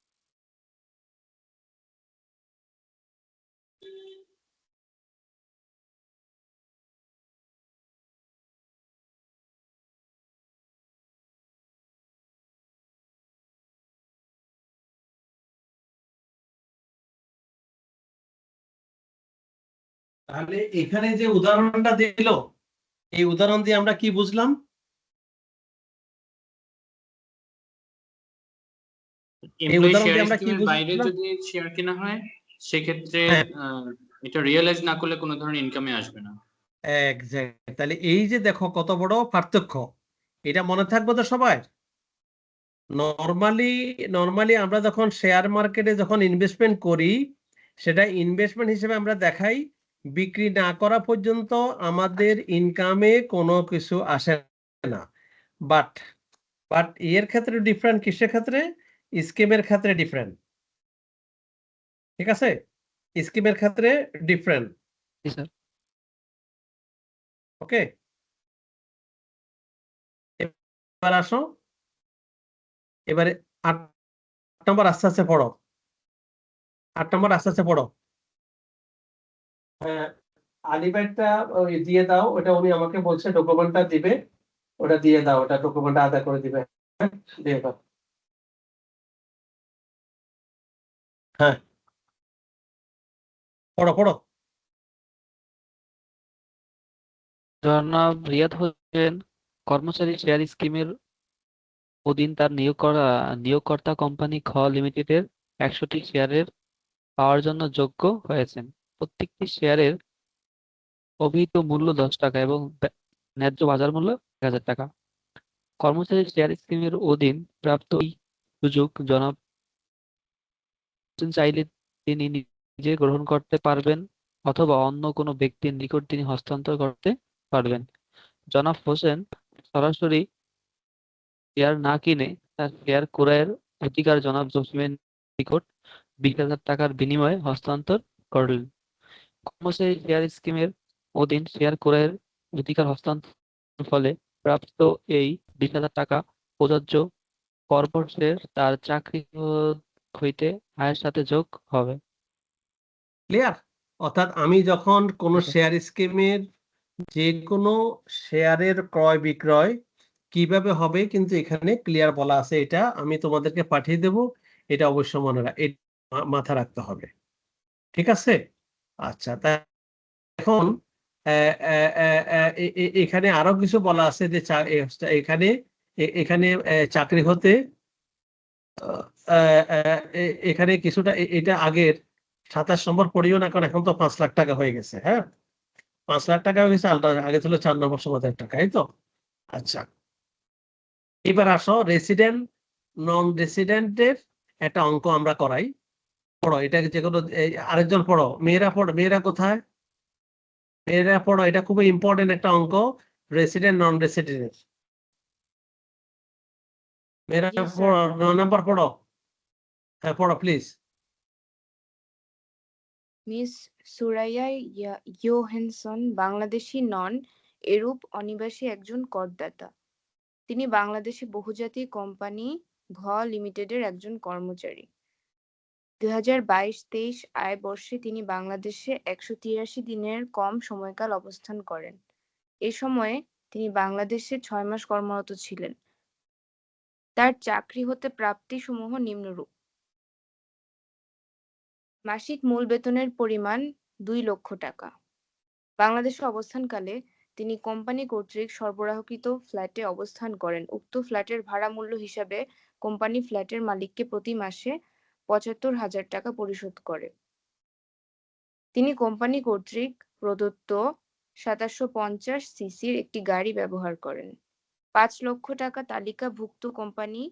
তাহলে এখানে যে উদাহরণটা দিল, এই উদাহরণ দিয়ে আমরা কি বুঝলাম? এমপ্লয়ি উদাহরণ শেয়ার দিয়ে আমরা কি স্কিমের বাইরে বুঝলাম? যদি শেয়ার কেনা হয় সেক্ষেত্রে হ্যাঁ। এটা রিয়েলাইজ না করলে কোনো ধরনের ইনকামে আসবে না। এক্স্যাক্ট। তাহলে এই যে দেখো কত বড় পার্থক্য, এটা মনে থাকবে তো সবাই। নরমালি আমরা যখন শেয়ার মার্কেটে যখন ইনভেস্টমেন্ট করি, সেটা ইনভেস্টমেন্ট হিসেবে আমরা দেখাই, বিক্রি না করা পর্যন্ত আমাদের ইনকামে কোনো কিছু আসে না। বাট এর ক্ষেত্রে ডিফারেন্ট, কিসের ক্ষেত্রে? স্কিমের ক্ষেত্রে ডিফারেন্ট। ঠিক আছে, স্কিমের ক্ষেত্রে ডিফারেন্ট। জি স্যার। ওকে, এবার আসো, এবারে 8 নম্বর আস্তে আস্তে পড়ো। 8 নম্বর আস্তে আস্তে পড়ো। আলিবাইটটা ওই দিয়ে দাও, ওটা উনি আমাকে বলছে ডকুমেন্টটা দিবে, ওটা দিয়ে দাও, ওটা ডকুমেন্টটা আদা করে দিবে। হ্যাঁ, দিয়ে দাও। হ্যাঁ, পড়ো পড়ো। জনাব রিয়াদ হোসেন কর্মচারী শেয়ার স্কিমের অধীন তার নিয়োগকর্তা কোম্পানি খ লিমিটেডের 100টি শেয়ারের পাওয়ার জন্য যোগ্য হয়েছেন। প্রত্যেকটি শেয়ারের অভিহিত মূল্য 10 টাকা এবং ন্যায্য বাজার মূল্য 1000 টাকা। কর্মচারী শেয়ার স্কিমের অধীন প্রাপ্ত এই সুযোগ জনাব হোসেন চাইলে তিনি নিজে গ্রহণ করতে পারবেন অথবা অন্য কোনো ব্যক্তির নিকট তিনি হস্তান্তর করতে পারবেন। জনাব হোসেন সরাসরি শেয়ার না কিনে তার শেয়ার ক্রয়ের অধিকার জনাব জসিমের নিকট 20,000 টাকার বিনিময়ে হস্তান্তর করলেন। কর্মচারী শেয়ার স্কিমের অধীন শেয়ার ক্রয়ের অধিকার হস্তান্তরের ফলে প্রাপ্ত এই 20,000 টাকা প্রযোজ্য কর্মশের তার চাকরি হইতে আয়ের সাথে যোগ হবে। ক্লিয়ার? অর্থাৎ আমি যখন কোনো আচ্ছা। শেয়ার স্কিমের যে কোনো শেয়ারের ক্রয় বিক্রয় কিভাবে হবে, কিন্তু এখানে ক্লিয়ার বলা আছে, এটা আমি তোমাদেরকে পাঠিয়ে দেব, এটা অবশ্যই মাথা রাখতে হবে। ঠিক আছে? আচ্ছা, তা এখন এখানে আরো কিছু বলা আছে যে এখানে এখানে চাকরি হতে এখানে কিছুটা এটা আগের 27 নম্বর পড়িও না, কারণ এখন তো 5 লাখ টাকা হয়ে গেছে। হ্যাঁ, 5 লাখ টাকা হয়ে গেছে, আগে ছিল 4 নম্বর সমাধান টাকা, এই তো। আচ্ছা, এবার আসো রেসিডেন্ট নন রেসিডেন্টের একটা অঙ্ক আমরা করাই। পড়ো এটা, যে কোনো আরেকজন পড়ো, মেয়েরা পড়ো, মেয়েরা কোথায়? মেয়েরা পড়ো, এটা খুবই ইম্পর্টেন্ট একটা অঙ্ক, রেসিডেন্ট নন রেসিডেন্ট। মেয়েরা Yes, sir. পড়ো, 9 নম্বর পড়ো। হ্যাঁ, পড়ো প্লিজ। মিস সুরাইয়া ইয়োহানসন বাংলাদেশী নন, এরূপ অনিবাসী একজন করদাতা। তিনি বাংলাদেশে বহুজাতিক কোম্পানি ঘ লিমিটেডের একজন কর্মচারী। 2022-23 আয় বর্ষে তিনি বাংলাদেশে 183 দিনের কম সময়কাল অবস্থান করেন। এ সময়ে তিনি বাংলাদেশে 6 মাস কর্মরত ছিলেন। তার চাকরি হতে প্রাপ্তি সমূহ নিম্নরূপ: মাসিক মূল বেতনের পরিমাণ 2 লক্ষ টাকা। বাংলাদেশে অবস্থানকালে তিনি কোম্পানি কর্তৃক সরবরাহকৃত ফ্ল্যাটে অবস্থান করেন। উক্ত ফ্ল্যাটের ভাড়া মূল্য হিসাবে কোম্পানি ফ্ল্যাটের মালিককে প্রতি মাসে 75,000 টাকা পরিশোধ করে। তিনি কোম্পানি কর্তৃক প্রদত্ত 2750 সিসির একটি গাড়ি ব্যবহার করেন। 5 লক্ষ টাকা তালিকাভুক্ত কোম্পানি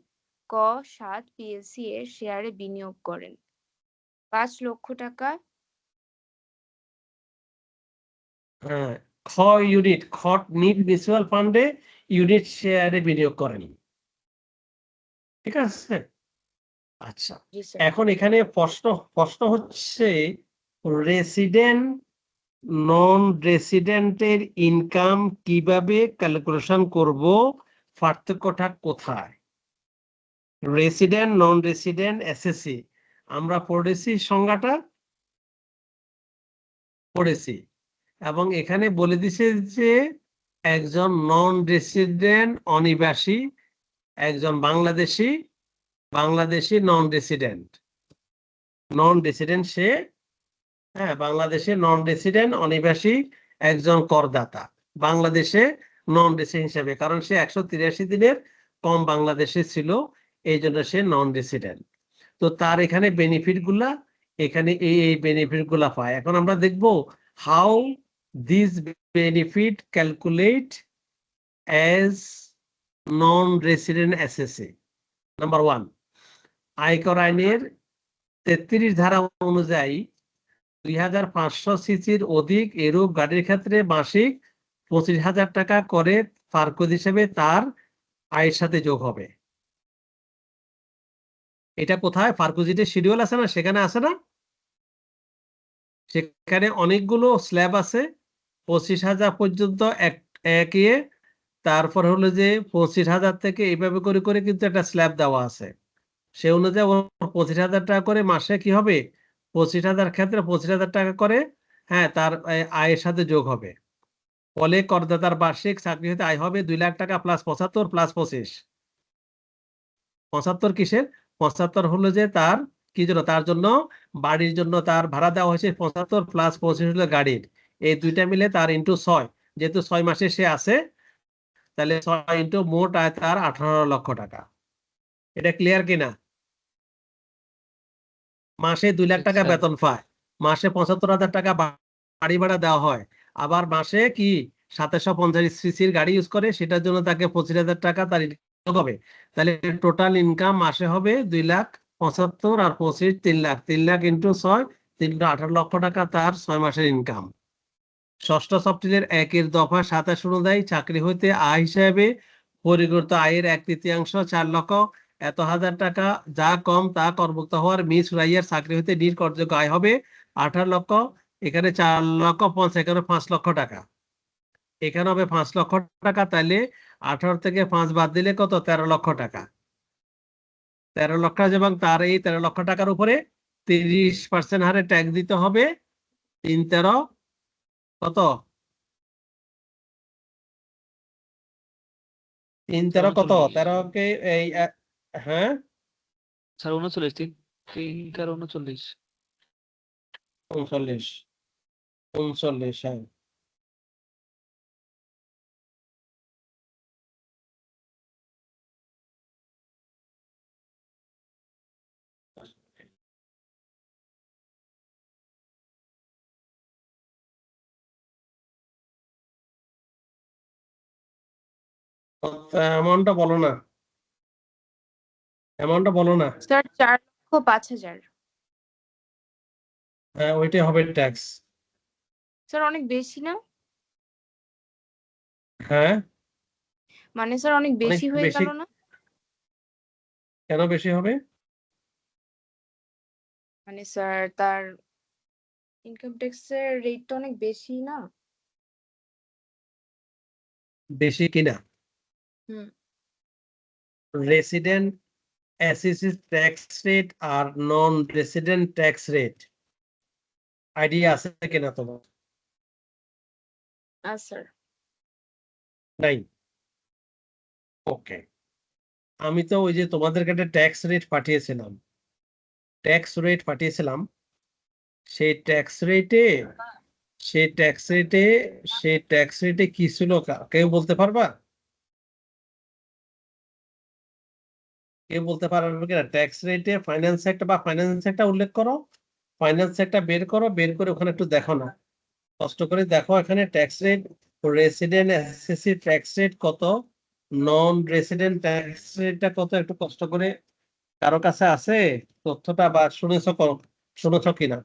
ক 7 পিএলসি এর শেয়ারে বিনিয়োগ করেন। 5 লক্ষ টাকা হ্যাঁ, খ ইউনিট, খ নিট মিউচুয়াল ফান্ডে ইউনিট শেয়ারে বিনিয়োগ করেন। ঠিক আছে? আচ্ছা, জি স্যার। এখন এখানে প্রশ্ন হচ্ছে রেসিডেন্ট নন রেসিডেন্টের ইনকাম কিভাবে ক্যালকুলেশন করব, পার্থক্যটা কোথায়? রেসিডেন্ট, নন রেসিডেন্ট, এসএসসি আমরা পড়েছি, সংজ্ঞাটা পড়েছি, এবং এখানে বলে দিছে যে একজন নন রেসিডেন্ট অনিবাসী, একজন বাংলাদেশি নন রেসিডেন্ট, সে, হ্যাঁ, বাংলাদেশে নন রেসিডেন্ট অনিবাসী একজন করদাতা বাংলাদেশে নন রেসিডেন্ট হিসেবে, কারণ সে 183 দিনের কম বাংলাদেশে ছিল, এই জন্য সে নন রেসিডেন্ট। তো তার এখানে বেনিফিট গুলা, এখানে এই বেনিফিট গুলা পায়। এখন আমরা দেখব how this benefit calculate as non resident SSC. Number 1, আয়কর আইনের 33 ধারা অনুযায়ী 2500 সিসির অধিক এরূপ গাড়ির ক্ষেত্রে মাসিক 25,000 টাকা করে ফারকুদ হিসেবে তার আয়ের সাথে যোগ হবে। এটা কোথায়? ফারকুজিতে শিডিউল আছে না, সেখানে আছে না, সেখানে অনেকগুলো স্ল্যাব আছে, 25,000 পর্যন্ত এক ইয়ে, তারপর হলো যে 25,000 থেকে এইভাবে করে করে কিন্তু একটা স্ল্যাব দেওয়া আছে, সে অনুযায়ী ওর 25,000 টাকা করে মাসে কি হবে, 25,000 ক্ষেত্রে 25,000 টাকা করে, হ্যাঁ, তার আয়ের সাথে যোগ হবে। ফলে করদাতার বার্ষিক চাকরি হতে আয় হবে 2 লাখ টাকা প্লাস 75 প্লাস 25। 75 কিসের? 75 হলো যে তার কি জন্য, তার জন্য বাড়ির জন্য তার ভাড়া দেওয়া হয়েছে 75 প্লাস 25 হলো গাড়ির, এই দুইটা মিলে তার ইন্টু 6, যেহেতু 6 মাসে সে আছে, তাহলে 6 ইন্টু মোট আয় তার 18 লক্ষ টাকা। এটা ক্লিয়ার কিনা? মাসে 2 লাখ টাকা স্যার বেতন পায়, মাসে 75,000 টাকা বাড়ি ভাড়া দেওয়া হয়, আবার মাসে কি 2750 সিসির গাড়ি ইউজ করে, সেটার জন্য তাকে 25,000 টাকা তার ইনকাম হবে। তাহলে টোটাল ইনকাম মাসে হবে 2,75,000 আর 25 3 লাখ, 3 লাখ ইন্টু 6, 18 লক্ষ টাকা তার 6 মাসের ইনকাম। ষষ্ঠ সাবটিলের 1 দফা 27 অনুযায়ী চাকরি হইতে আয় হিসাবে পরিগণিত আয়ের 1/3 4 লক্ষ এত হাজার টাকা, যা কম তা কর্মুক্ত হওয়ার মিস রাইয়ার চাকরি হইতে নিষ্কর্যযোগ্য আয় হবে 18 লক্ষ, এখানে 4 লক্ষ 50, এখানে 5 লক্ষ টাকা, এখানে হবে 5 লক্ষ টাকা। তাহলে 18 থেকে 5 বাদ দিলে কত? 13 লক্ষ টাকা। 13 লক্ষ, এবং তার এই 13 লক্ষ টাকার উপরে 30% হারে ট্যাক্স দিতে হবে। 3-13 কত? 3-13 কত? 13 কে এই হ্যাঁ স্যার 39, 3-3-39। 39, 39, হ্যাঁ। অ্যামাউন্টটা বলো না, অ্যামাউন্টটা বলো না। স্যার 4,05,000। হ্যাঁ, ওইটাই হবে ট্যাক্স। স্যার অনেক বেশি না? হ্যাঁ, মানে স্যার অনেক অনেক বেশি হয়ে বেশি। গেল না? কেন বেশি হবে? মানে স্যার তার ইনকাম ট্যাক্সের রেট তো অনেক বেশি না? বেশি কিনা? হুম। রেসিডেন্ট এসএসসি ট্যাক্স রেট আর non resident tax rate idea আছে কিনা তোমার? স্যার নাই? ওকে, আমি তো ওই যে তোমাদের কাছে ট্যাক্স রেট পাঠিয়েছিলাম, সেই ট্যাক্স রেটে কি ছিল কেউ বলতে পারবা? কেউ বলতে পারবে কিনা? ট্যাক্স রেটে ফাইন্যান্স একটা বা ফাইন্যান্স একটা উল্লেখ করো, ফাইন্যান্স একটা বের করো, বের করে ওখানে একটু দেখো না, কষ্ট করে দেখো এখানে tax rate, resident SSC tax rate কত, নন রেসিডেন্ট ট্যাক্স রেটটা কত, একটু কষ্ট করে কারো কাছে আছে তথ্যটা, বা শুনেছ কিনা?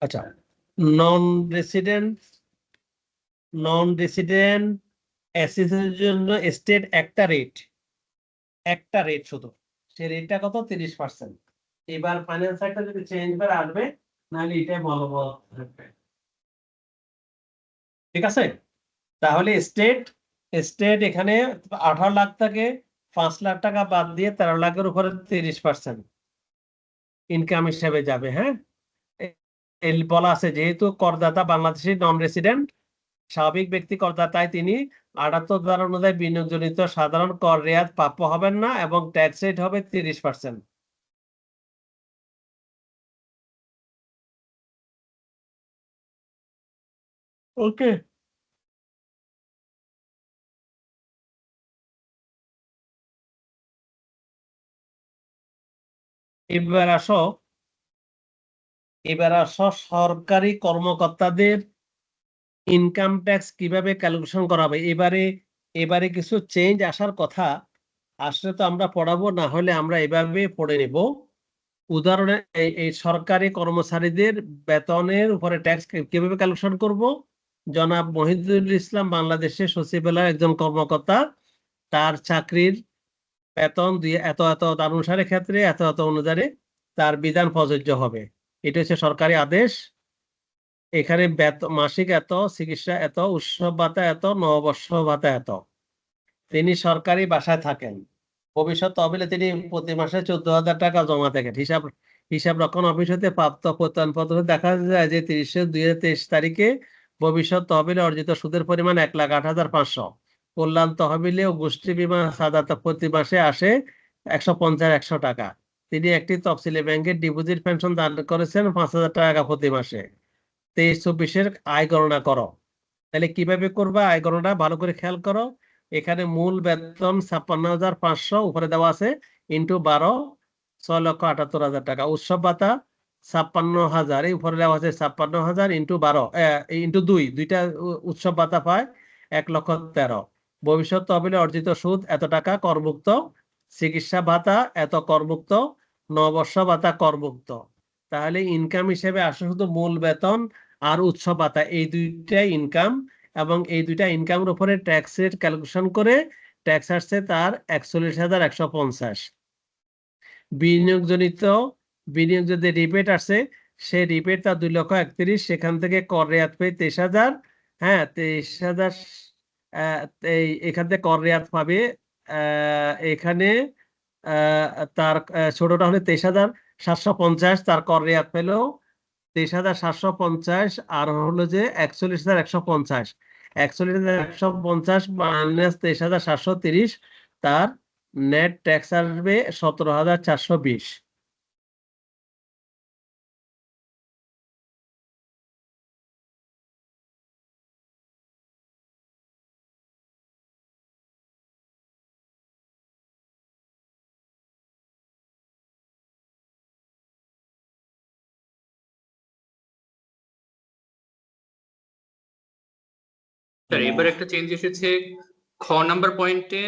আচ্ছা, নন রেসিডেন্ট অ্যাসেসের জন্য স্টেট একটা রেট শুধু, সেই রেটটা কত? 30%। এবার ফাইন্যান্স একটা যদি চেঞ্জ করে আসবে, নাহলে এটাই বলবৎ থাকবে। ঠিক আছে, তাহলে স্টেট এখানে 18 লাখ থেকে 5 লাখ টাকা বাদ দিয়ে 13 লাখের উপরে 30% ইনকাম হিসেবে যাবে। হ্যাঁ, বলা আছে যেহেতু করদাতা বাংলাদেশি নন রেসিডেন্ট, স্বাভাবিক ব্যক্তি করদাতায় তিনি 78 ধারা অনুযায়ী বিনিয়োগজনিত সাধারণ কর রেয়াত প্রাপ্য হবেন না এবং ট্যাক্স রেট হবে 30%। ওকে, এবার আসো সরকারি কর্মকর্তাদের ইনকাম ট্যাক্স কিভাবে ক্যালকুলেশন করা হবে। এবারে কিছু চেঞ্জ আসার কথা, আসলে তো আমরা পড়াবো, না হলে আমরা এভাবে পড়ে নেব। উদাহরণে এই সরকারি কর্মচারীদের বেতনের উপরে ট্যাক্স কিভাবে ক্যালকুলেশন করব। জনাব মহিদুল ইসলাম বাংলাদেশের সচিবালয়ের একজন কর্মকর্তা, তার চাকরির বেতন এত অনুসারে ক্ষেত্রে এত অনুযায়ী তার বিধান প্রযোজ্য হবে। এটা হচ্ছে সরকারি আদেশ। এখানে মাসিক এত, চিকিৎসা এত, উৎসব ভাতা এত, নববর্ষ ভাতা এত। তিনি সরকারি বাসায় থাকেন, ভবিষ্যৎ তহবিলে তিনি প্রতি মাসে 14,000 টাকা জমা থাকেন। হিসাব রক্ষণ অফিস হতে প্রাপ্ত প্রত্যয়নপত্র দেখা যায় যে 30/6/2023 তারিখে ভবিষ্যৎ তহবিলে অর্জিত সুদের পরিমাণ 1,08,500। কল্যাণ তহবিলে ও গোষ্ঠী বীমা সাদাতা প্রতি মাসে আসে 150 টাকা। তিনি একটি তফসিলি ব্যাংকের ডিপোজিট পেনশন দান করেছেন 5,000 টাকা প্রতি মাসে। 23-24 আয় গণনা করো। তাহলে কিভাবে করবা আয় গণনা, ভালো করে খেয়াল করো। এখানে মূল বেতন 56,500 উপরে দেওয়া আছে, ইন্টু 12, 6,78,000 টাকা। উৎসব ভাতা 56,000, এই উপরে দেওয়া আছে 56,000 ইন্টু 12, ইন্টু 2, উৎসব ভাতা পায় 1,13,000। ভবিষ্যৎ তহবিলে অর্জিত সুদ এত টাকা করমুক্ত, চিকিৎসা ভাতা এত করমুক্ত, নববর্ষ ভাতা করমুক্ত। তাহলে ইনকাম হিসেবে আসে শুধু মূল বেতন আর উৎসব ভাতা, এই দুইটাই ইনকাম, এবং এই দুইটা ইনকামের উপরে ট্যাক্স রেট ক্যালকুলেশন করে ট্যাক্স আসছে তার 41,150। বিনিয়োগ যদি রিবেট আসে, সে রিবেট তার 2,31,000, সেখান থেকে কর রেয়াত পেয়ে 23,000। হ্যাঁ, 23,000, এখান থেকে কর রেয়াত পাবে। এখানে তার ছোটটা হলে 23,750, তার কর রেয়াত পেল 23,750, আর হলো যে 41,150। 41,150 মাইনাস 23,730, তার নেট ট্যাক্স আসবে 17,420। স্যার এবার একটা চেঞ্জ এসেছে, খ নাম্বার পয়েন্টে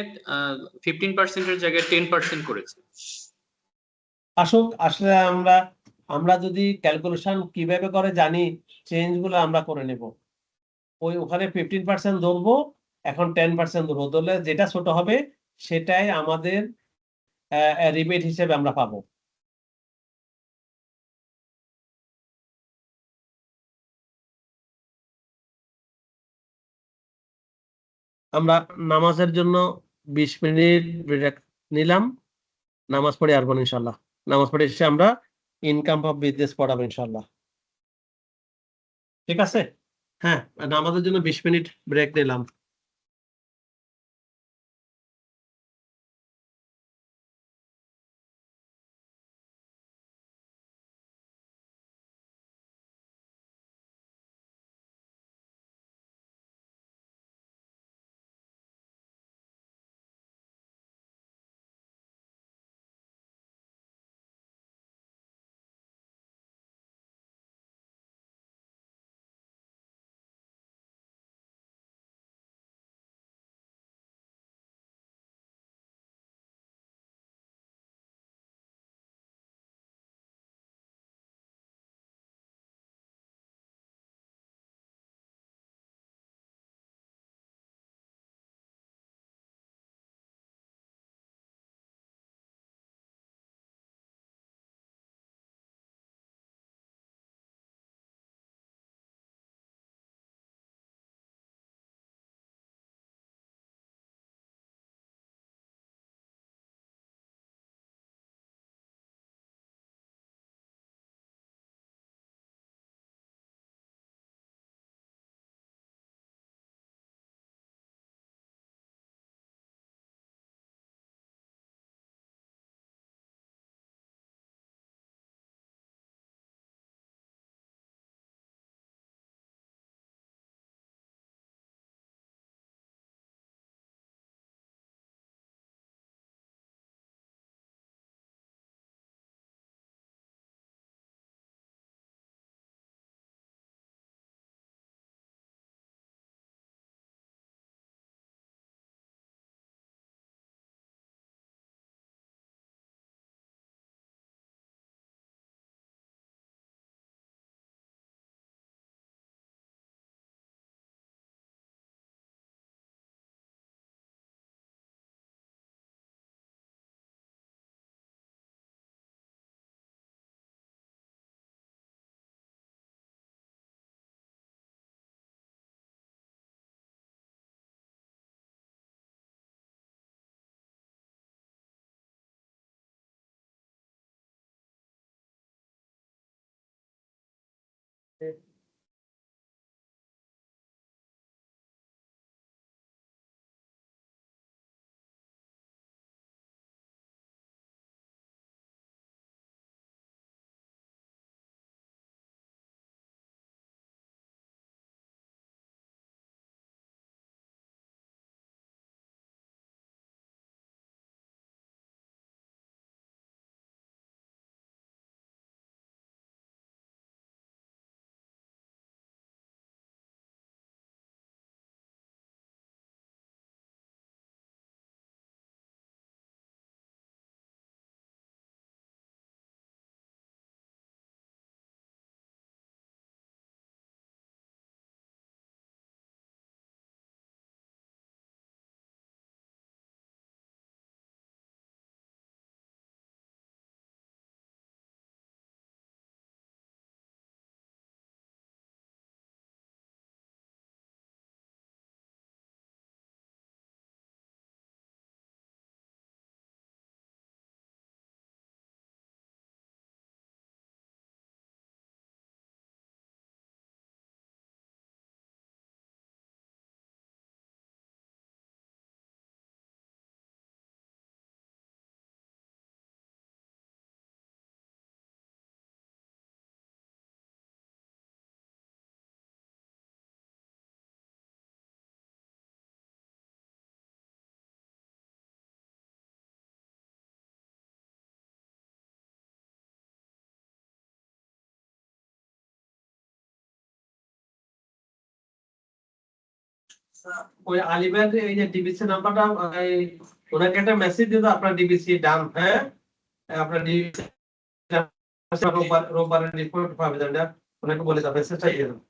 15%-এর জায়গায় 10% করেছে। আসলে আমরা যদি ক্যালকুলেশন কিভাবে করে জানি, চেঞ্জ গুলো আমরা করে নেব। ওখানে 15% ধরবো, এখন 10% ধরবো, ধরলে যেটা ছোট হবে সেটাই আমাদের রিবেট হিসেবে আমরা পাবো। আমরা নামাজের জন্য 20 মিনিট ব্রেক নিলাম, নামাজ পড়ে আসবো ইনশাল্লাহ। নামাজ পড়ে এসে আমরা ইনকাম অফ বিজনেস পড়াবো ইনশাল্লাহ। ঠিক আছে, হ্যাঁ, নামাজের জন্য 20 মিনিট ব্রেক নিলাম। ওই আলিমের এই যে ডিবিসি নাম্বারটা ওনাকে একটা মেসেজ দিতে আপনার ডিবিসি ডান, হ্যাঁ আপনার ডিবিসি রোববারের রিপোর্ট পাবেন, ওনাকে বলে দেবেন মেসেজটা দিয়ে দেবেন।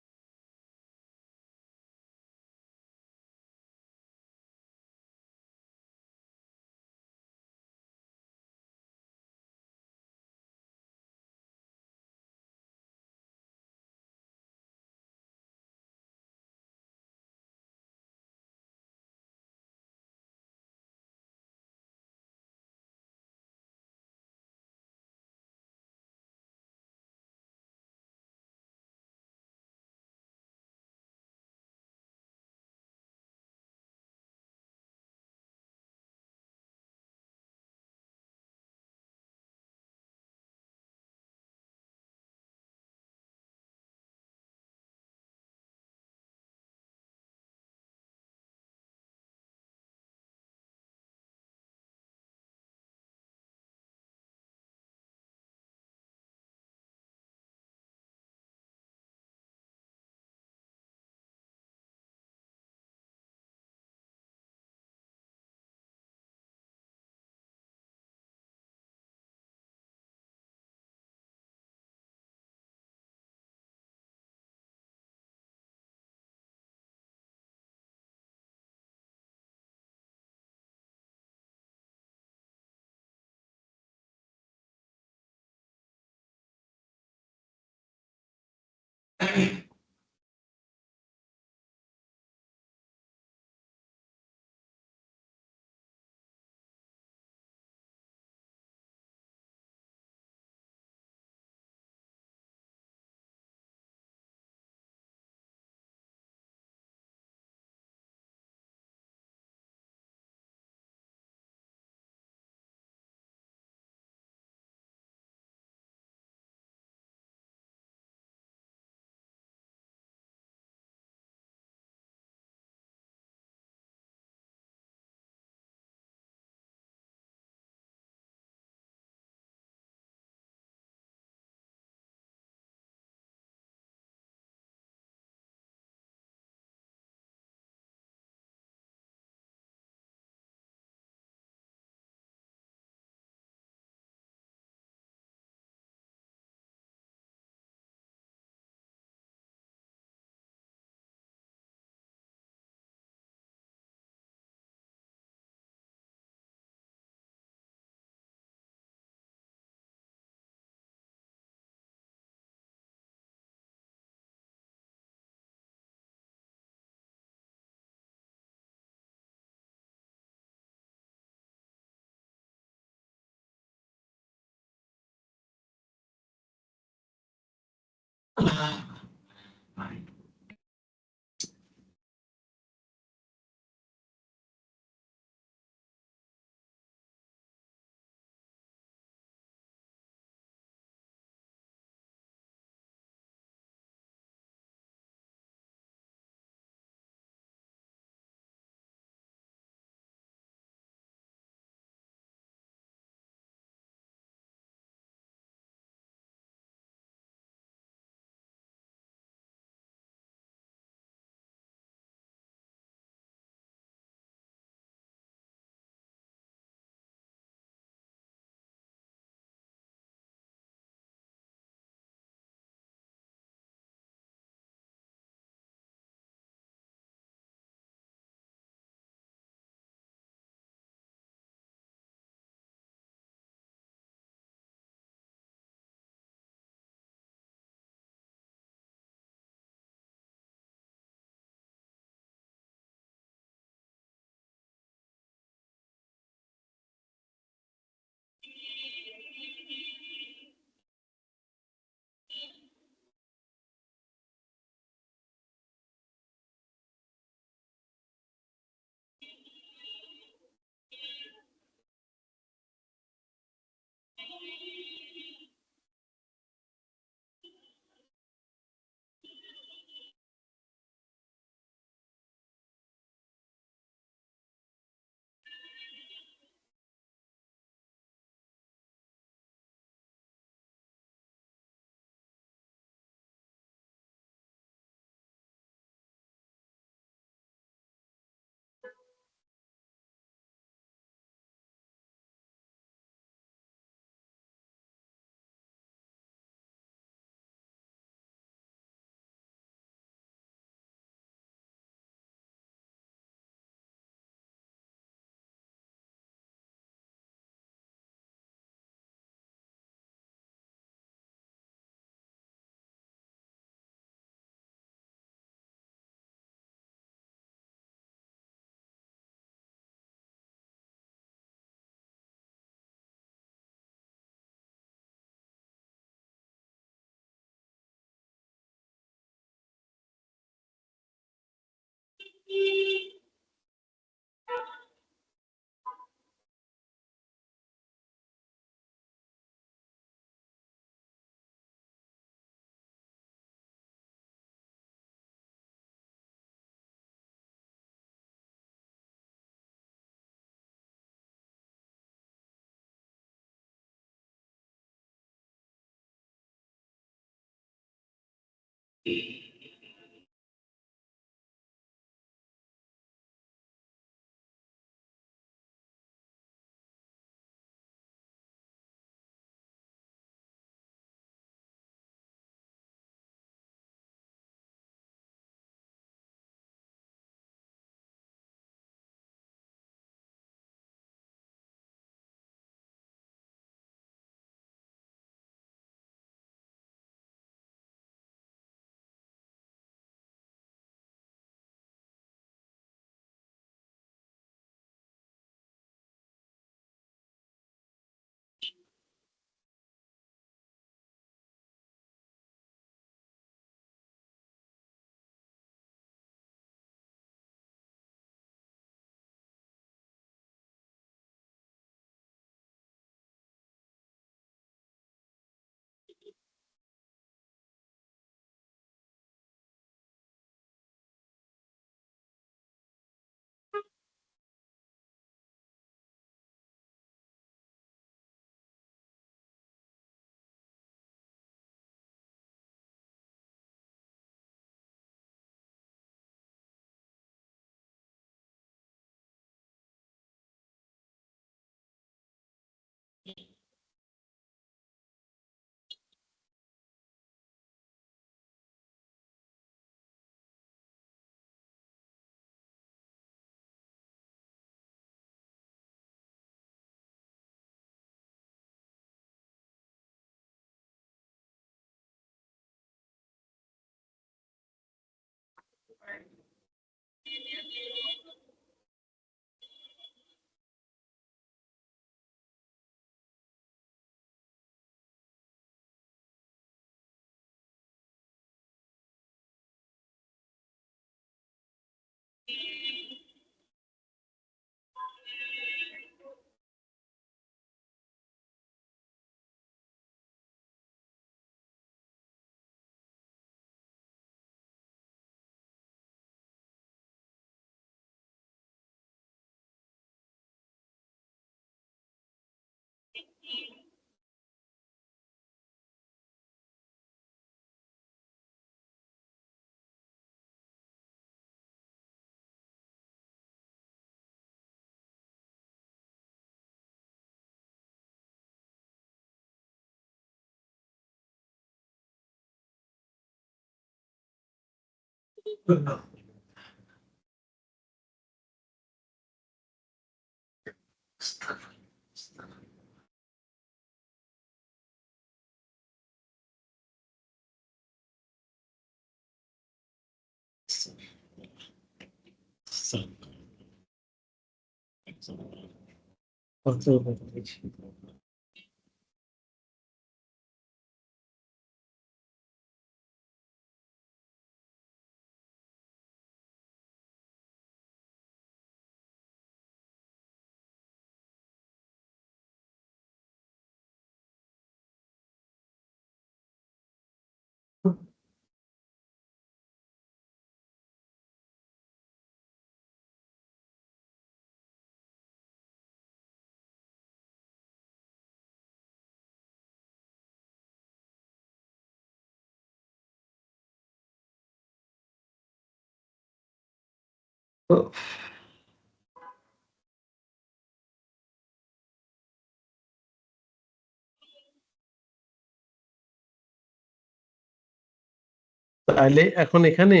তাহলে এখন এখানে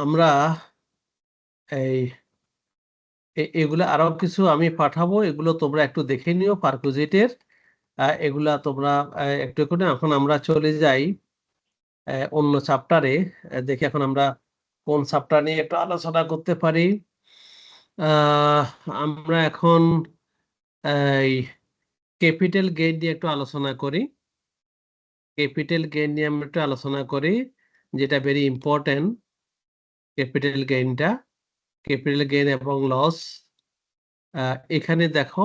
আমরা এই এগুলো আরো কিছু আমি পাঠাবো, এগুলো তোমরা একটু দেখে নিও পারকুজিটের। এগুলা তোমরা একটু করে। এখন আমরা চলে যাই অন্য চ্যাপ্টারে। দেখি এখন আমরা কোন চ্যাপ্টার নিয়ে একটু আলোচনা করতে পারি। আমরা এখন এই ক্যাপিটাল গেইন নিয়ে একটু আলোচনা করি। ক্যাপিটাল গেইন নিয়ে আমরা একটু আলোচনা করি, যেটা ভেরি ইম্পর্টেন্ট। ক্যাপিটাল গেইনটা, ক্যাপিটাল গেইন এবং লস। এখানে দেখো,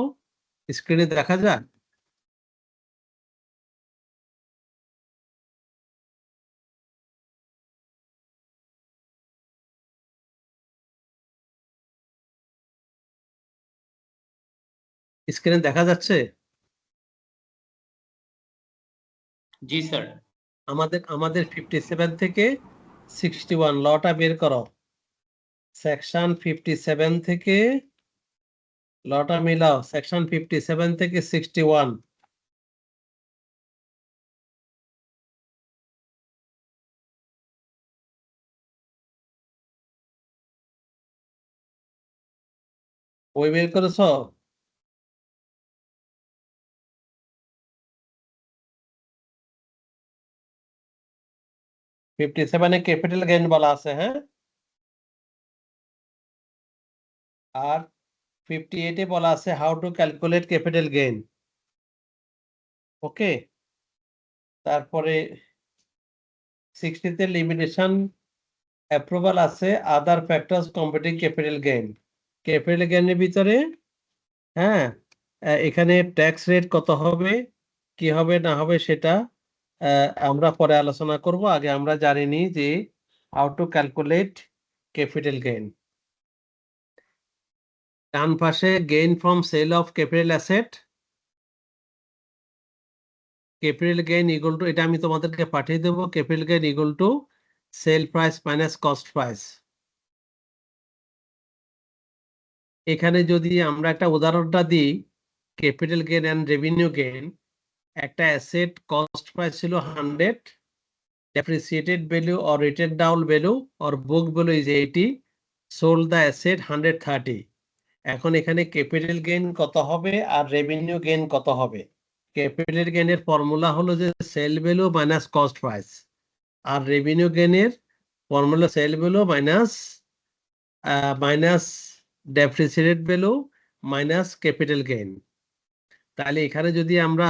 স্ক্রিনে দেখা যায়? স্ক্রিনে দেখা যাচ্ছে? জি স্যার। আমাদের 57 থেকে 61 লটা বের করো। সেকশন 57 থেকে লটা মিলাও। সেকশন 57 থেকে 61। বই বের করেছ? ফিফটি সেভেনে ক্যাপিটাল গেইন বলা আছে, হ্যাঁ। আর 58-এ বলা আছে how to calculate capital gain. Okay. তারপরে 60-তে লিমিটেশন অ্যাপ্রুভাল আছে other factors competing capital gain. Capital গেইনের ভিতরে, হ্যাঁ, এখানে ট্যাক্স রেট কত হবে, কি হবে না হবে সেটা আমরা পরে আলোচনা করব। আগে আমরা জানি নি যে how to calculate capital gain. ডান পাশে gain from sale of capital asset. Capital gain equal to, এটা আমি তোমাদেরকে পাঠিয়ে দেবো, capital gain equal to sale price minus cost price. এখানে যদি আমরা একটা উদাহরণটা দিই, capital gain and revenue gain. একটা অ্যাসেট কস্ট প্রাইস ছিল 100, depreciated value or written down value or book value is 80, sold the asset 130. এখন এখানে ক্যাপিটাল গেইন কত হবে আর রেভিনিউ গেইন কত হবে? ক্যাপিটাল গেইনের ফর্মুলা হলো যে sale value minus cost price, আর রেভিনিউ গেইনের formula sale value minus depreciated value minus capital gain. তাহলে এখানে যদি আমরা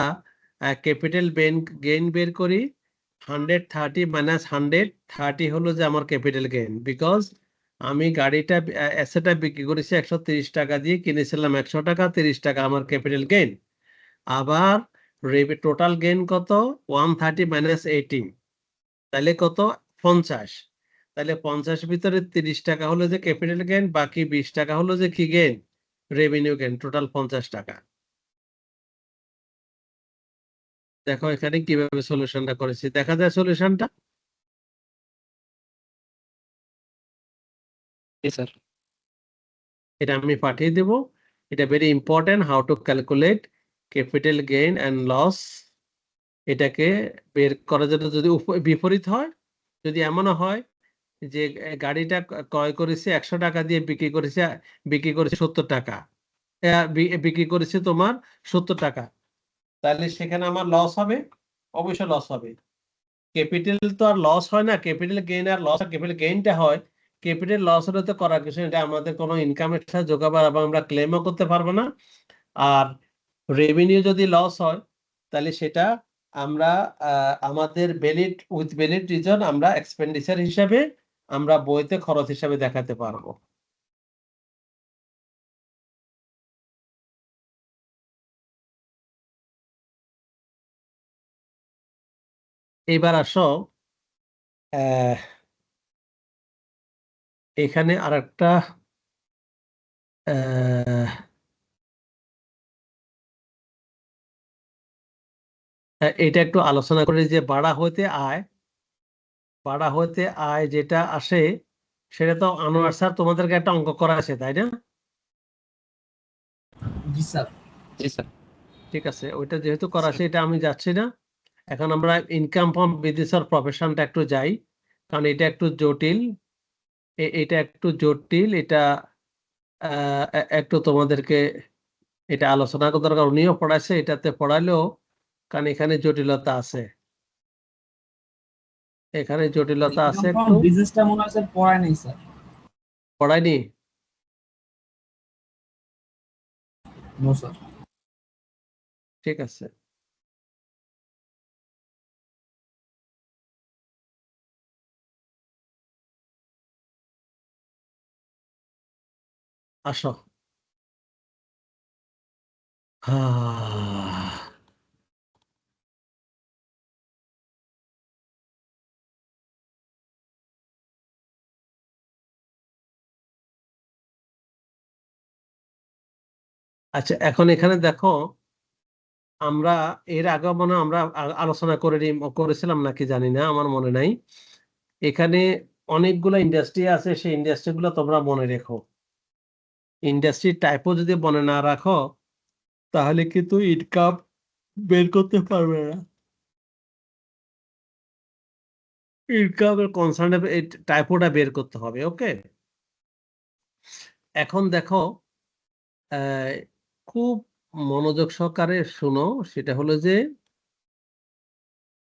ক্যাপিটাল গেইন বের করি, 130 minus 100, 30 হলো যে আমার ক্যাপিটাল গেইন, বিকজ আমি গাড়িটা অ্যাসেটটা বিক্রি করেছি 130 টাকা দিয়ে, কিনেছিলাম 100 টাকা, 30 টাকা আমার ক্যাপিটাল গেইন। আবার টোটাল গেইন কত? 130 মাইনাস 18, তাহলে কত? 50। তাহলে 50 ভিতরে 30 টাকা হলো যে ক্যাপিটাল গেইন, বাকি 20 টাকা হলো যে কি গেইন? রেভিনিউ গেইন, টোটাল 50 টাকা। দেখো এখানে কিভাবে সলিউশনটা করেছি, দেখা যায় সলিউশনটা? জি স্যার। এটা আমি পাঠিয়ে দেব। এটা very important, how to calculate capital gain and loss. এটাকে বের করার জন্য যদি বিপরীত হয়, যদি এমনও হয় যে গাড়িটা ক্রয় করেছে 100 টাকা দিয়ে, বিক্রি করেছে 70 টাকা, বিক্রি করেছে তোমার 70 টাকা, তাহলে সেখানে আমার লস হবে? অবশ্যই লস হবে। ক্যাপিটাল তো আর লস হয় না, ক্যাপিটাল গেইন আর লস, ক্যাপিটাল গেইনটা হয়। ক্যাপিটাল লস হলে তো করার কিছু নেই, এটা আমাদের কোনো ইনকামের সাথে যোগাবার এবং আমরা ক্লেমও করতে পারবো না। আর রেভিনিউ যদি লস হয় তাহলে সেটা আমরা আমাদের উইথ ভ্যালিড রিজন আমরা এক্সপেন্ডিচার হিসাবে আমরা বইতে খরচ হিসাবে দেখাতে পারবো। এবার আসো এখানে আরেকটা এটা একটু আলোচনা করে, যে ভাড়া হইতে আয় যেটা আসে সেটা তো আনোয়ার স্যার তোমাদেরকে একটা অঙ্ক করা আছে, তাই না? জি স্যার। জি স্যার। ঠিক আছে, ওইটা যেহেতু করা আছে এটা আমি যাচ্ছি না। এখন আমরা ইনকাম ফ্রম বিজনেস অর প্রফেশনটা একটু যাই, কারণ এটা একটু জটিল। এটা একটু জটিল, এটা একটু তোমাদেরকে এটা আলোচনা করার দরকার। উনিও পড়াইছে, এটাতে পড়াইলেও, কারণ এখানে জটিলতা আছে, এখানে জটিলতা আছে একটু। বিজনেসটা মনে হয় স্যার পড়ায় নাই স্যার। পড়াইনি? No sir. ঠিক আছে, আসো। আচ্ছা, এখন এখানে দেখো, আমরা এর আগে মনে হয় আমরা আলোচনা করেছিলাম নাকি জানি না, আমার মনে নাই। এখানে অনেকগুলো ইন্ডাস্ট্রি আছে, সেই ইন্ডাস্ট্রি গুলো তোমরা মনে রেখো। ইন্ডাস্ট্রি টাইপও যদি মনে না রাখো তাহলে কিন্তু ইনকাম বের করতে পারবে না। ইনকামের কনসার্ন টাইপোটা বের করতে হবে। ওকে, এখন দেখো খুব মনোযোগ সহকারে শুনো, সেটা হলো যে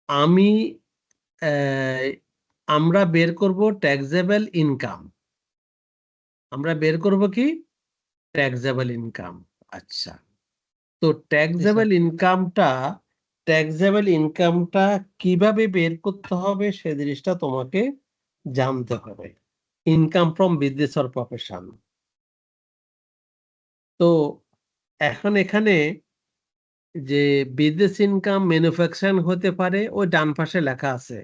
আমি আমরা বের করব ট্যাক্সেবল ইনকাম। আমরা বের করব কি? Taxable income. আচ্ছা, তো ট্যাক্সেবল ইনকামটা কিভাবে বের করতে হবে সে জিনিসটা তোমাকে জানতে হবে। Income from business or profession. তো এখন এখানে যে বিজনেস ইনকাম ম্যানুফ্যাকচারিং হতে পারে, ওই ডান পাশে লেখা আছে।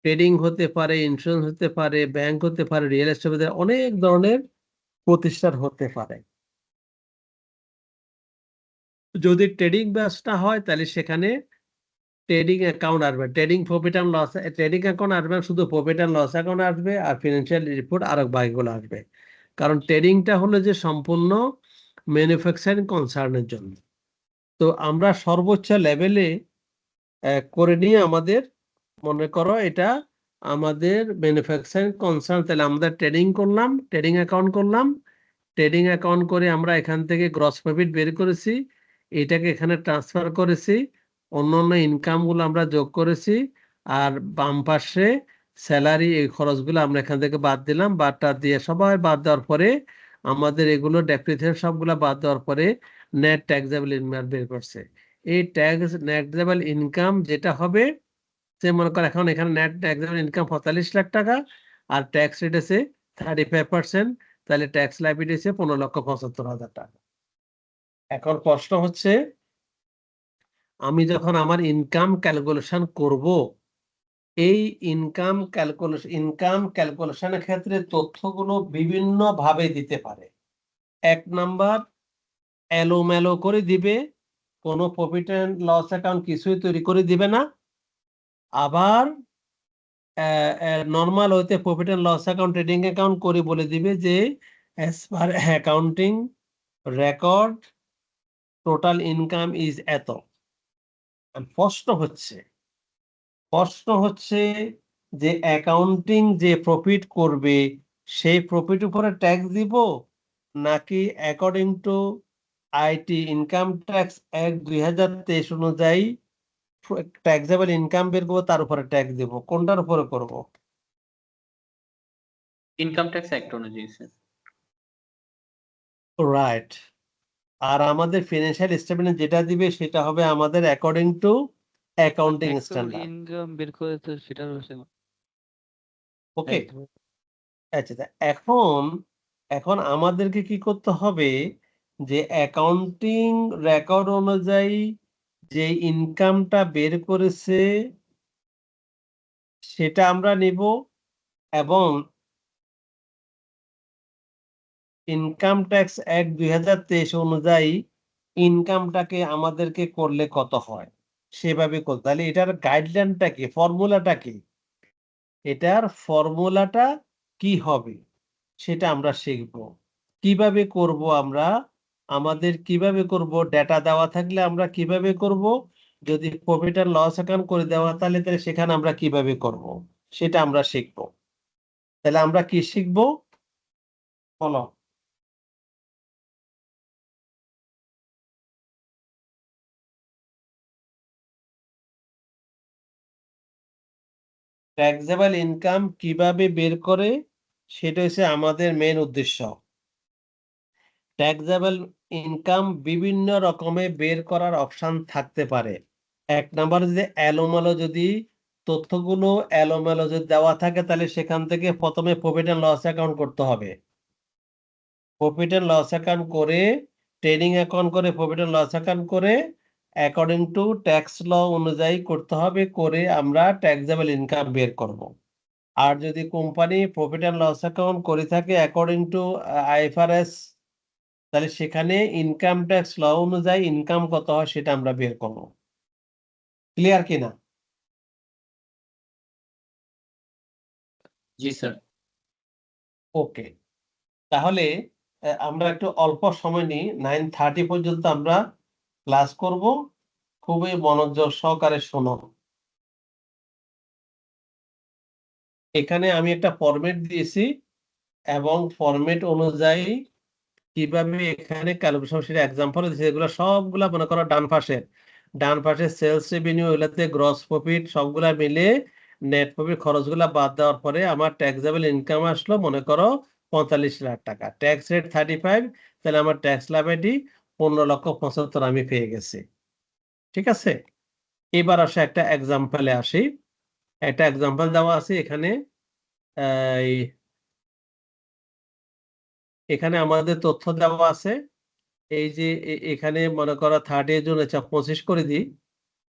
ট্রেডিং হতে পারে, ইন্স্যুরেন্স হতে পারে, ব্যাংক হতে পারে, রিয়েল এস্টেট হতে পারে, অনেক ধরনের প্রতিষ্ঠান হতে পারে। যদি ট্রেডিং ব্যবসা হয় তাহলে সেখানে ট্রেডিং অ্যাকাউন্ট আসবে, trading profit and loss, trading account আসবে, শুধু প্রফিট অ্যান্ড লস অ্যাকাউন্ট আসবে, আর ফিনান্সিয়াল রিপোর্ট আর বাকিগুলো আসবে। কারণ ট্রেডিংটা হলো যে সম্পূর্ণ ম্যানুফ্যাকচারিং কনসার্নের জন্য। তো আমরা সর্বোচ্চ লেভেলে করে নিয়ে আমাদের, মনে করো এটা আমাদের ম্যানুফ্যাকচারিং কনসার্ন, তাহলে আমাদের ট্রেডিং করলাম, ট্রেডিং অ্যাকাউন্ট করলাম, ট্রেডিং অ্যাকাউন্ট করে আমরা এখান থেকে গ্রস প্রফিট বের করেছি, এটাকে এখানে ট্রান্সফার করেছি, অন্যান্য ইনকামগুলো আমরা যোগ করেছি, আর বাম পাশে স্যালারি, এই খরচগুলো আমরা এখান থেকে বাদ দিলাম। বাদটা দিয়ে সবাই বাদ দেওয়ার পরে আমাদের এগুলো ডেপ্রিসিয়েশন সবগুলো বাদ দেওয়ার পরে নেট ট্যাক্সেবল ইনকাম বের করছে। এই ট্যাক্সেবল ইনকাম যেটা হবে, যে মনে করো এখন এখানে নেট ট্যাক্সেবল ইনকাম 45 লাখ টাকা, আর ট্যাক্স রেট আছে 35%, তাহলে ট্যাক্স লাইবিলিটি হচ্ছে 15,75,000 টাকা। এখন প্রশ্ন হচ্ছে, আমি যখন আমার ইনকাম ক্যালকুলেশন করব, এই ইনকাম ক্যালকুলেশনের ক্ষেত্রে তথ্যগুলো বিভিন্ন ভাবে দিতে পারে। 1 নাম্বার, এলোমেলো করে দিবে, কোনো প্রফিট এন্ড লস অ্যাকাউন্ট কিছুই তৈরি করে দিবে না। আবার নর্মাল হইতে profit and loss account, trading account করে বলে দিবে যে as per accounting record total income is এত। প্রশ্ন হচ্ছে যে অ্যাকাউন্টিং যে প্রফিট করবে সেই প্রফিট উপরে ট্যাক্স দিব, নাকি according to IT income tax act 2023 অনুযায়ী ট্যাক্সেবল ইনকাম বের করবো তার উপরে ট্যাক্স দিব? কোনটার উপরে করব? ইনকাম ট্যাক্স অ্যাক্ট অনুযায়ী স্যার। রাইট। আর আমাদের ফিনান্সিয়াল স্টেটমেন্ট যেটা দিবে সেটা হবে আমাদের according to accounting taxable standard. Income বের করে তো সেটার ওকে, আচ্ছা। এখন আমাদেরকে কি করতে হবে, যে অ্যাকাউন্টিং রেকর্ড অনুযায়ী যে ইনকামটা বের করেছে সেটা আমরা নিব, এবং ইনকাম ট্যাক্স অ্যাক্ট 2023 অনুযায়ী ইনকামটাকে আমাদেরকে করলে কত হয় সেভাবে করতে। তাহলে এটার গাইডলাইনটা কি, ফর্মুলাটা কি, এটার ফর্মুলাটা কি হবে সেটা আমরা শিখব। কিভাবে করব আমরা, আমাদের কিভাবে করব, ডেটা দেওয়া থাকলে আমরা কিভাবে করব, যদি প্রফিট এন্ড লস অ্যাকাউন্ট করে দেওয়া তাহলে সেখানে আমরা কিভাবে করব সেটা আমরা শিখব। তাহলে আমরা কি শিখব বলো? ট্যাক্সেবল ইনকাম কিভাবে বের করে সেটা হচ্ছে আমাদের মেন উদ্দেশ্য। ট্যাক্সেবল ইনকাম বিভিন্ন রকমে বের করার অপশন থাকতে পারে। 1 নাম্বার, যদি তথ্যগুলো এলোমেলো যদি দেওয়া থাকে তাহলে সেখান থেকে প্রথমে প্রফিট এন্ড লস অ্যাকাউন্ট করতে হবে। প্রফিট এন্ড লস অ্যাকাউন্ট করে, ট্রেডিং অ্যাকাউন্ট করে, প্রফিট এন্ড লস অ্যাকাউন্ট করে অ্যাকর্ডিং টু ট্যাক্স ল অনুযায়ী করতে হবে, করে আমরা ট্যাক্সেবল ইনকাম বের করব। আর যদি company profit and loss account করে থাকে অ্যাকর্ডিং টু আইএফআরএস, তাহলে সেখানে ইনকাম ট্যাক্স ল অনুযায়ী ইনকাম কত হয় সেটা আমরা বের করব। ক্লিয়ার কিনা? জি স্যার। ওকে, তাহলে আমরা একটু অল্প সময় নিই, 9:30 পর্যন্ত আমরা ক্লাস করব। খুবই মনোযোগ সহকারে শোনো। এখানে আমি একটা ফরম্যাট দিয়েছি এবং ফরম্যাট অনুযায়ী কিভাবে এখানে ক্যালকুলেশন সেটা এক্সাম্পল দিয়েছি। এগুলো সবগুলা মনে করো ডান পাশে সেলস রেভিনিউ, এগুলাতে গ্রস প্রফিট সবগুলা মিলে নেট প্রফিট খরচগুলা বাদ দেওয়ার পরে আমার ট্যাক্সেবল ইনকাম আসলো মনে করো 45 লাখ টাকা, ট্যাক্স রেট 35, তাহলে আমার ট্যাক্স লাইবিলিটি 15,75,000 আমি পেয়ে গেছি। ঠিক আছে, এবার আসে একটা এক্সাম্পলে আসি। একটা এক্সাম্পল দেওয়া আছে এখানে। এখানে আমাদের তথ্য দেওয়া আছে। এই যে এখানে মনে করো 30 জুন, আচ্ছা 25 করে দিই,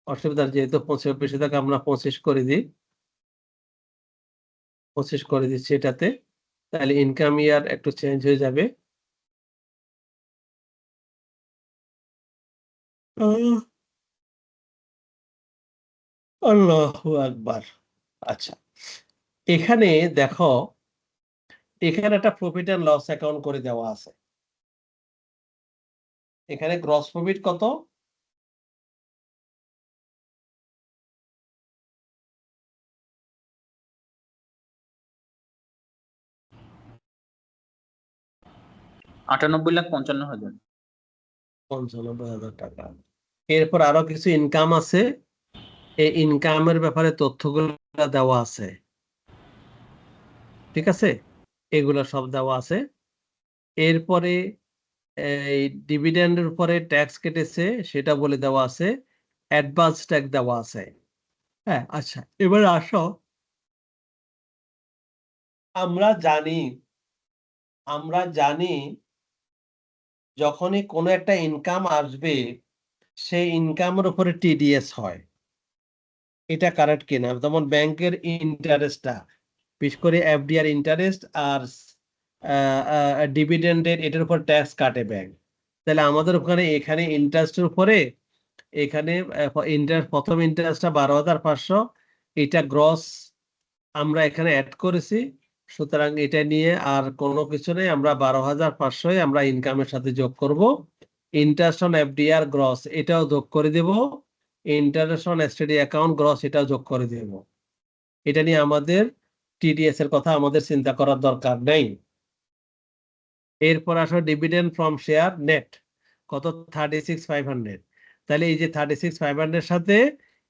অসুবিধা যেহেতু 25 বেশি থাকে আমরা 25 করে দিই, 25 করে দিচ্ছি এটাতে। তাহলে ইনকাম ইয়ার একটু চেঞ্জ হয়ে যাবে। আল্লাহু আকবার। আচ্ছা, এখানে দেখো, এখানে একটা প্রফিট এন্ড লস অ্যাকাউন্ট করে দেওয়া আছে। এখানে গ্রস প্রফিট কত? $98,55,000। 95,000 টাকা। এরপর আরো কিছু ইনকাম আছে, এই ইনকামের ব্যাপারে তথ্যগুলো দেওয়া আছে। ঠিক আছে, এগুলো সব দেওয়া আছে। এরপরে এই ডিভিডেন্ডের উপরে ট্যাক্স কেটেছে সেটা বলে দেওয়া আছে, অ্যাডভান্স ট্যাক্স দেওয়া আছে। হ্যাঁ, আচ্ছা, এবার আসো, আমরা জানি আমরা জানি যখনই কোনো একটা ইনকাম আসবে সেই ইনকামের উপরে টিডিএস হয়। এটা কারেক্ট কিনা? যেমন ব্যাংকের ইন্টারেস্টটা, বিশেষ করে এফডিআর ইন্টারেস্ট আর ডিভিডেন্ডের এটার উপর ট্যাক্স কাটে ব্যাংক। তাহলে আমাদের ওখানে এখানে ইন্টারেস্টের উপরে এখানে প্রথম ইন্টারেস্টটা 12,500, এটা গ্রস আমরা এখানে অ্যাড করেছি। সুতরাং এটা নিয়ে আর কোনো কিছু নেই, আমরা 12,500 আমরা ইনকামের সাথে যোগ করব। ইন্টারেস্ট অন এফডিআর গ্রস এটাও যোগ করে দেব, interest on STD account gross এটাও যোগ করে দেব। এটা নিয়ে আমাদের টিডিএস এর কথা আমাদের চিন্তা করার দরকার নেই। এরপর আসো ডিভিডেন্ড ফ্রম শেয়ার নেট কত 36,500। তাহলে এই যে 36,500 সাথে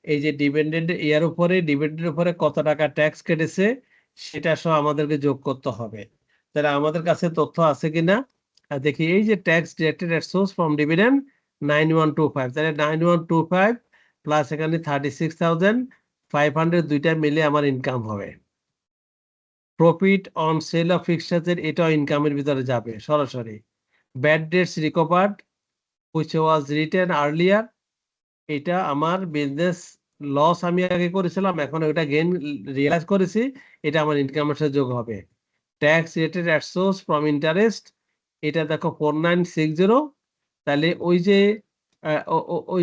এই যে ডিভিডেন্ডের উপরে কত টাকা ট্যাক্স কেটেছে সেটা সহ আমাদেরকে যোগ করতে হবে। তাহলে আমাদের কাছে তথ্য আছে কিনা দেখি। এই যে tax deducted at source from dividend 9125, তাহলে 9125 প্লাস এখানে 36,500 দুইটা মিলে আমার ইনকাম হবে। প্রফিট অন সেল অফ ফিক্সচার্সের এটাও ইনকামের ভিতরে যাবে সরাসরি। Bad dates recovered which was written earlier, এটা আমার বিজনেস লস আমি আগে করেছিলাম, এখন ওটা গেইন রিয়েলাইজ করেছি, এটা আমার ইনকামের সাথে যোগ হবে। Tax related at source from interest, এটা দেখো 4960, তাহলে ওই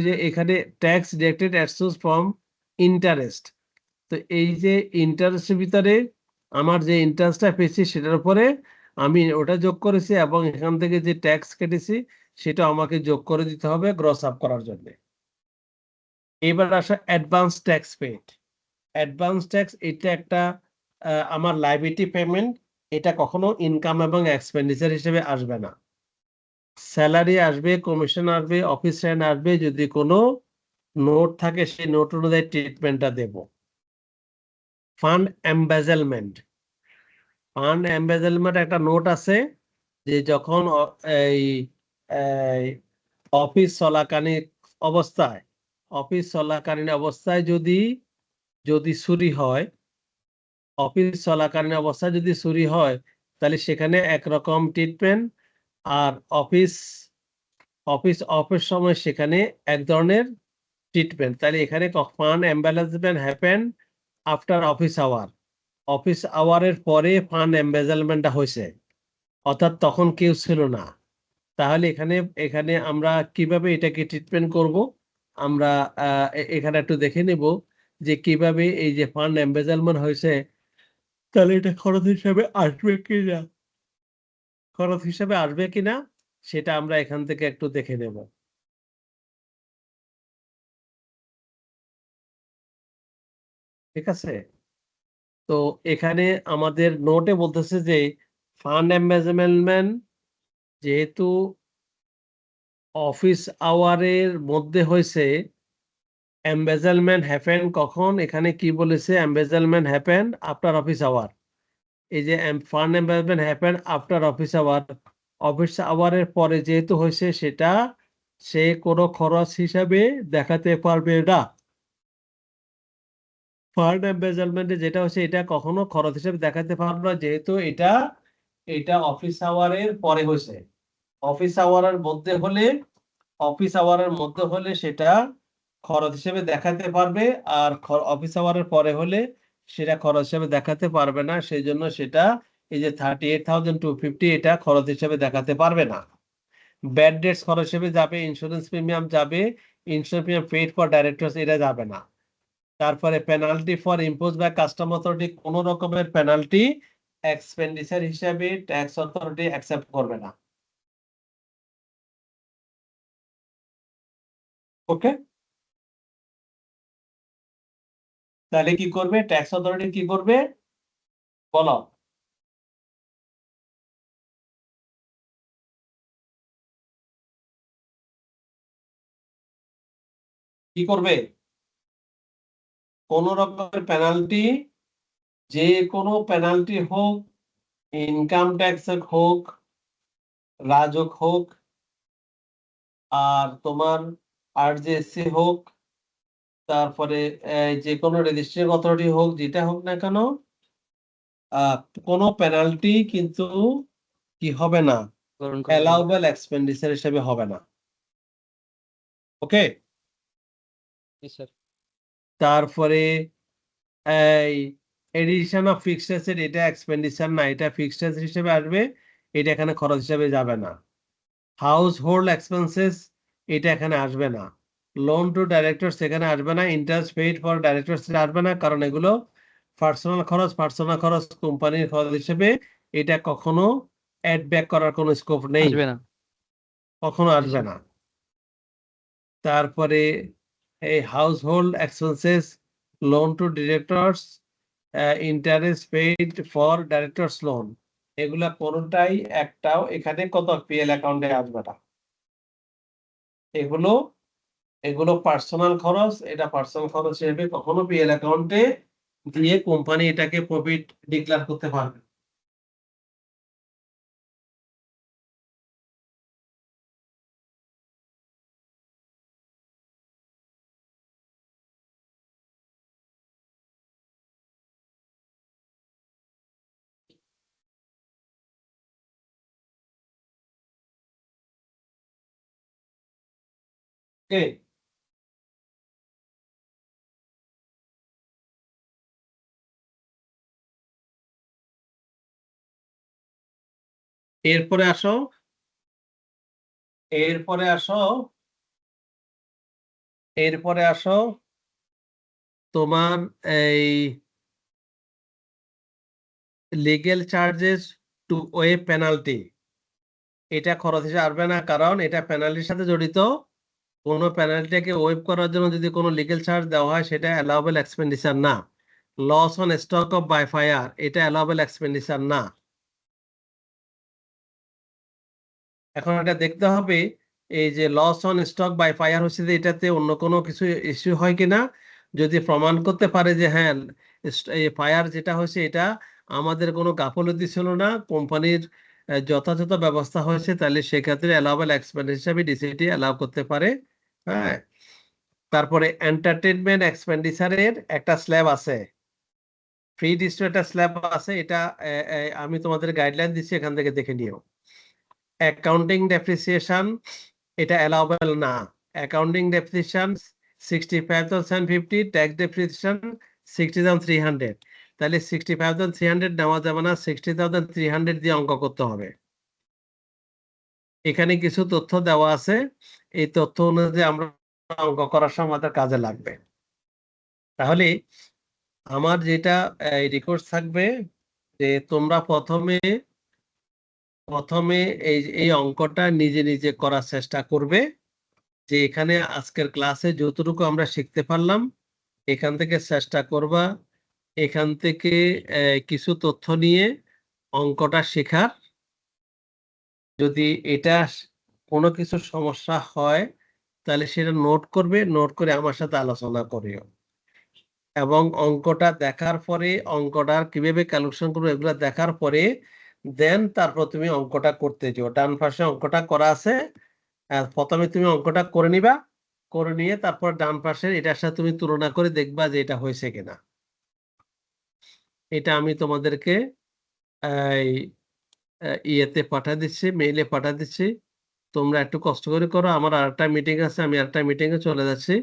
যে এখানে tax deducted at source from interest, তো এই যে ইন্টারেস্টের ভিতরে আমার যে ইন্টারেস্টটা পেয়েছি সেটার উপরে আমি ওটা যোগ করেছি এবং এখান থেকে যে ট্যাক্স কেটেছি সেটা আমাকে যোগ করে দিতে হবে গ্রস আপ করার জন্য। এবার আসা advance tax paid. Advance tax এটা একটা আমার লাইবিলিটি পেমেন্ট, এটা কখনো ইনকাম এবং এক্সপেন্ডিচার হিসেবে আসবে না। স্যালারি আসবে, কমিশন আসবে, অফিস রেন্ট আসবে, যদি কোনো নোট থাকে সেই নোট অনুযায়ী ট্রিটমেন্টটা দেব। ফান্ড এমবেজেলমেন্ট, ফান্ড এমবেজেলমেন্ট একটা নোট আছে যে যখন এই অফিস চলাকালীন অবস্থায় যদি চুরি হয়, অফিস চলাকালীন অবস্থায় যদি চুরি হয় তাহলে সেখানে একরকম ট্রিটমেন্ট, আর অফিস অফের সময় সেখানে এক ধরনের ট্রিটমেন্ট। তাহলে এখানে fund embezzlement happen after office hour, office আওয়ারের পরে ফান্ড এমবেজেলমেন্টটা হয়েছে, অর্থাৎ তখন কেউ ছিল না। তাহলে এখানে আমরা কিভাবে এটাকে ট্রিটমেন্ট করব, আমরা এখানে একটু দেখে নেব যে কিভাবে এই যে ফান্ড এমবেজেলমেন্ট হয়েছে, তাহলে এটা খরচ হিসাবে আসবে কিনা সেটা আমরা এখান থেকে একটু দেখে নেব। ঠিক আছে, তো এখানে আমাদের নোটে বলতেছে যে ফান্ড এমবেজেলমেন্ট যেহেতু অফিস আওয়ারের মধ্যে হয়েছে, এমবেজেলমেন্ট হ্যাপেন কখন, এখানে কি বলেছে, embezzlement happen after office hour. এই যে fund embezzlement happen after office hour, office আওয়ারের পরে যেহেতু হয়েছে সেটা সে কোনো খরচ হিসাবে দেখাতে পারবে না। ফান্ড এমবেজেলমেন্টে যেটা হচ্ছে এটা কখনো খরচ হিসেবে দেখাতে পারবে না, যেহেতু এটা অফিস আওয়ারের পরে হয়েছে। অফিস আওয়ারের মধ্যে হলে সেটা খরচ হিসেবে দেখাতে পারবে, আর অফিস আওয়ারের পরে হলে সেটা খরচ হিসেবে দেখাতে পারবে না। সেই জন্য সেটা এই যে 38,250 এটা খরচ হিসেবে দেখাতে পারবে না। ব্যাড ডেটস খরচ হিসেবে যাবে, ইন্স্যুরেন্স প্রিমিয়াম যাবে, insurance premium paid for directors এটা যাবে না। তারপরে penalty for impose by custom authority, কোন রকমের পেনাল্টি এক্সপেন্ডিচার হিসেবে ট্যাক্স অথরিটি অ্যাকসেপ্ট করবে না। ওকে, তাহলে কি করবে ট্যাক্স অথরিটি, কি করবে বলো? কি করবে? কোন রকমের পেনাল্টি, যে কোনো পেনাল্টি হোক, ইনকাম ট্যাক্স হোক, রাজক হোক, আর তোমার আরজিএসসি হোক, তারপরে যে কোনো রেজিস্ট্রেশন অথরিটি হোক, যেটা হোক না কেন, কোনো পেনাল্টি কিন্তু কি হবে না, গ্রহণ করবে না। অ্যালাউবেল এক্সপেন্ডিচার হিসেবে হবে না। ওকে, জি স্যার। তারপরে এই এডিশন অফ ফিক্সড অ্যাসেট, এটা এক্সপেন্ডিচার না, এটা ফিক্সড অ্যাসেট হিসেবে আসবে, এটা এখানে খরচ হিসেবে যাবে না। হাউস হোল্ড এক্সপেন্সেস, এটা এখানে আসবে না। লোন টু ডাইরেক্টরস এখানে আসবে না। ইন্টারেস্ট পেইড ফর ডাইরেক্টরস আসবে না, কারণ এগুলো পার্সোনাল খরচ কোম্পানির খরচ হিসেবে এটা কখনো অ্যাড ব্যাক করার কোনো স্কোপ নেই, আসবে না। কখনো জি আসবে স্যার। না। তারপরে এই household expenses, loan to directors, interest paid for directors loan, এগুলা কোনোটাই একটাও এখানে কত পিএল অ্যাকাউন্টে আসবে না। এগুলো এগুলো পার্সোনাল খরচ, এটা পার্সোনাল খরচ হিসেবে কখনো পিএল অ্যাকাউন্টে দিয়ে কোম্পানি এটাকে প্রফিট ডিক্লেয়ার করতে পারবে। ওকে, এরপরে আসো, এরপরে আসো, এরপরে আসো তোমার এই legal charges to way penalty, এটা খরচ হিসেবে আসবে না, কারণ এটা পেনাল্টির সাথে জড়িত। কোনো পেনাল্টিকে ওয়েভ করার জন্য যদি কোনো লিগেল চার্জ দেওয়া হয়, সেটা অ্যালাউবেল এক্সপেন্ডিচার না। Loss on stock of by fire, এটা অ্যালাউবেল এক্সপেন্ডিচার না। এখন এটা দেখতে হবে এই যে loss on stock by fire হচ্ছে যে এটাতে অন্য কোনো কিছু ইস্যু হয় কিনা। যদি প্রমাণ করতে পারে যে হ্যাঁ, এই ফায়ার যেটা হয়েছে এটা আমাদের কোনো গাফলতি ছিল না, কোম্পানির যথাযথ ব্যবস্থা হয়েছে, তাহলে সেক্ষেত্রে অ্যালাউবেল এক্সপেন্ডিচার হিসাবে ডিসিটি অ্যালাউ করতে পারে। হ্যাঁ, তারপরে এন্টারটেনমেন্ট এক্সপেন্ডিচারের একটা স্ল্যাব আছে, ফ্রি ডিস্ট্রিক্ট একটা স্ল্যাব আছে, এটা আমি তোমাদের গাইডলাইন দিচ্ছি, এখান থেকে দেখে নিও। অ্যাকাউন্টিং ডেপ্রিসিয়েশন, এটা অ্যালাউবেল না। অ্যাকাউন্টিং ডেপ্রিসিয়েশন 65,750, ট্যাক্স ডেপ্রিসিয়েশন 60,300, তাহলে 65,300 নেওয়া যাবে না, 60,300 দিয়ে অঙ্ক করতে হবে। এখানে কিছু তথ্য দেওয়া আছে, এই তথ্য অনুযায়ী আমরা অঙ্ক করার সময় আমাদের কাজে লাগবে। তাহলে আমার যেটা রিকোয়েস্ট থাকবে যে তোমরা প্রথমে এই অঙ্কটা নিজে নিজে করার চেষ্টা করবে, যে এখানে আজকের ক্লাসে যতটুকু আমরা শিখতে পারলাম এখান থেকে চেষ্টা করবা এখান থেকে কিছু তথ্য নিয়ে অঙ্কটা শেখার। যদি এটা কোনো কিছু সমস্যা হয় তাহলে সেটা নোট করবে, নোট করে আমার সাথে আলোচনা করিও, এবং অঙ্কটা দেখার পরে অঙ্কটার কিভাবে ক্যালকুলেশন করবে এগুলো দেখার পরে দেন তারপর তুমি অঙ্কটা করতে যাও। ডান পাশে অঙ্কটা করা আছে, প্রথমে তুমি অঙ্কটা করে নিবা, করে নিয়ে তারপর ডান পাশের এটার সাথে তুমি তুলনা করে দেখবা যে এটা হয়েছে কিনা। এটা আমি তোমাদেরকে এই ইয়েতে পাঠা দিচ্ছি, মেইলে পাঠা দিচ্ছি, তোমরা একটু কষ্ট করে করো। আমার আরেকটা মিটিং আছে, আমি আরেকটা মিটিং এ চলে যাচ্ছি।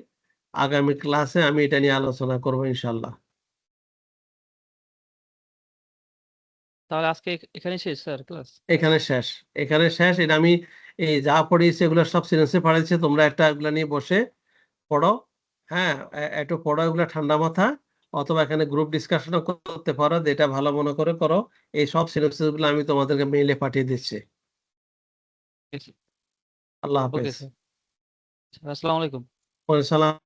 আগামী ক্লাসে আমি এটা নিয়ে আলোচনা করবো ইনশাল্লাহ। তাহলে আজকে এখানে শেষ স্যার ক্লাস? এখানে শেষ, এখানে শেষ। এটা আমি এই যা পড়িয়েছি এগুলো সব সিলেন্সে পড়াইছি, তোমরা একটা এগুলা নিয়ে বসে পড়ো। হ্যাঁ, একটু পড়ো এগুলো ঠান্ডা মাথা, অথবা এখানে গ্রুপ ডিসকাশনও করতে পারো, যেটা ভালো মনে করে করো। এই সব সিলেবাস গুলো আমি তোমাদেরকে মেইলে পাঠিয়ে দিচ্ছি। আল্লাহ ওকে হাফেজ। স্যার। আসসালামু আলাইকুম। ওয়ালাইকুম সালাম।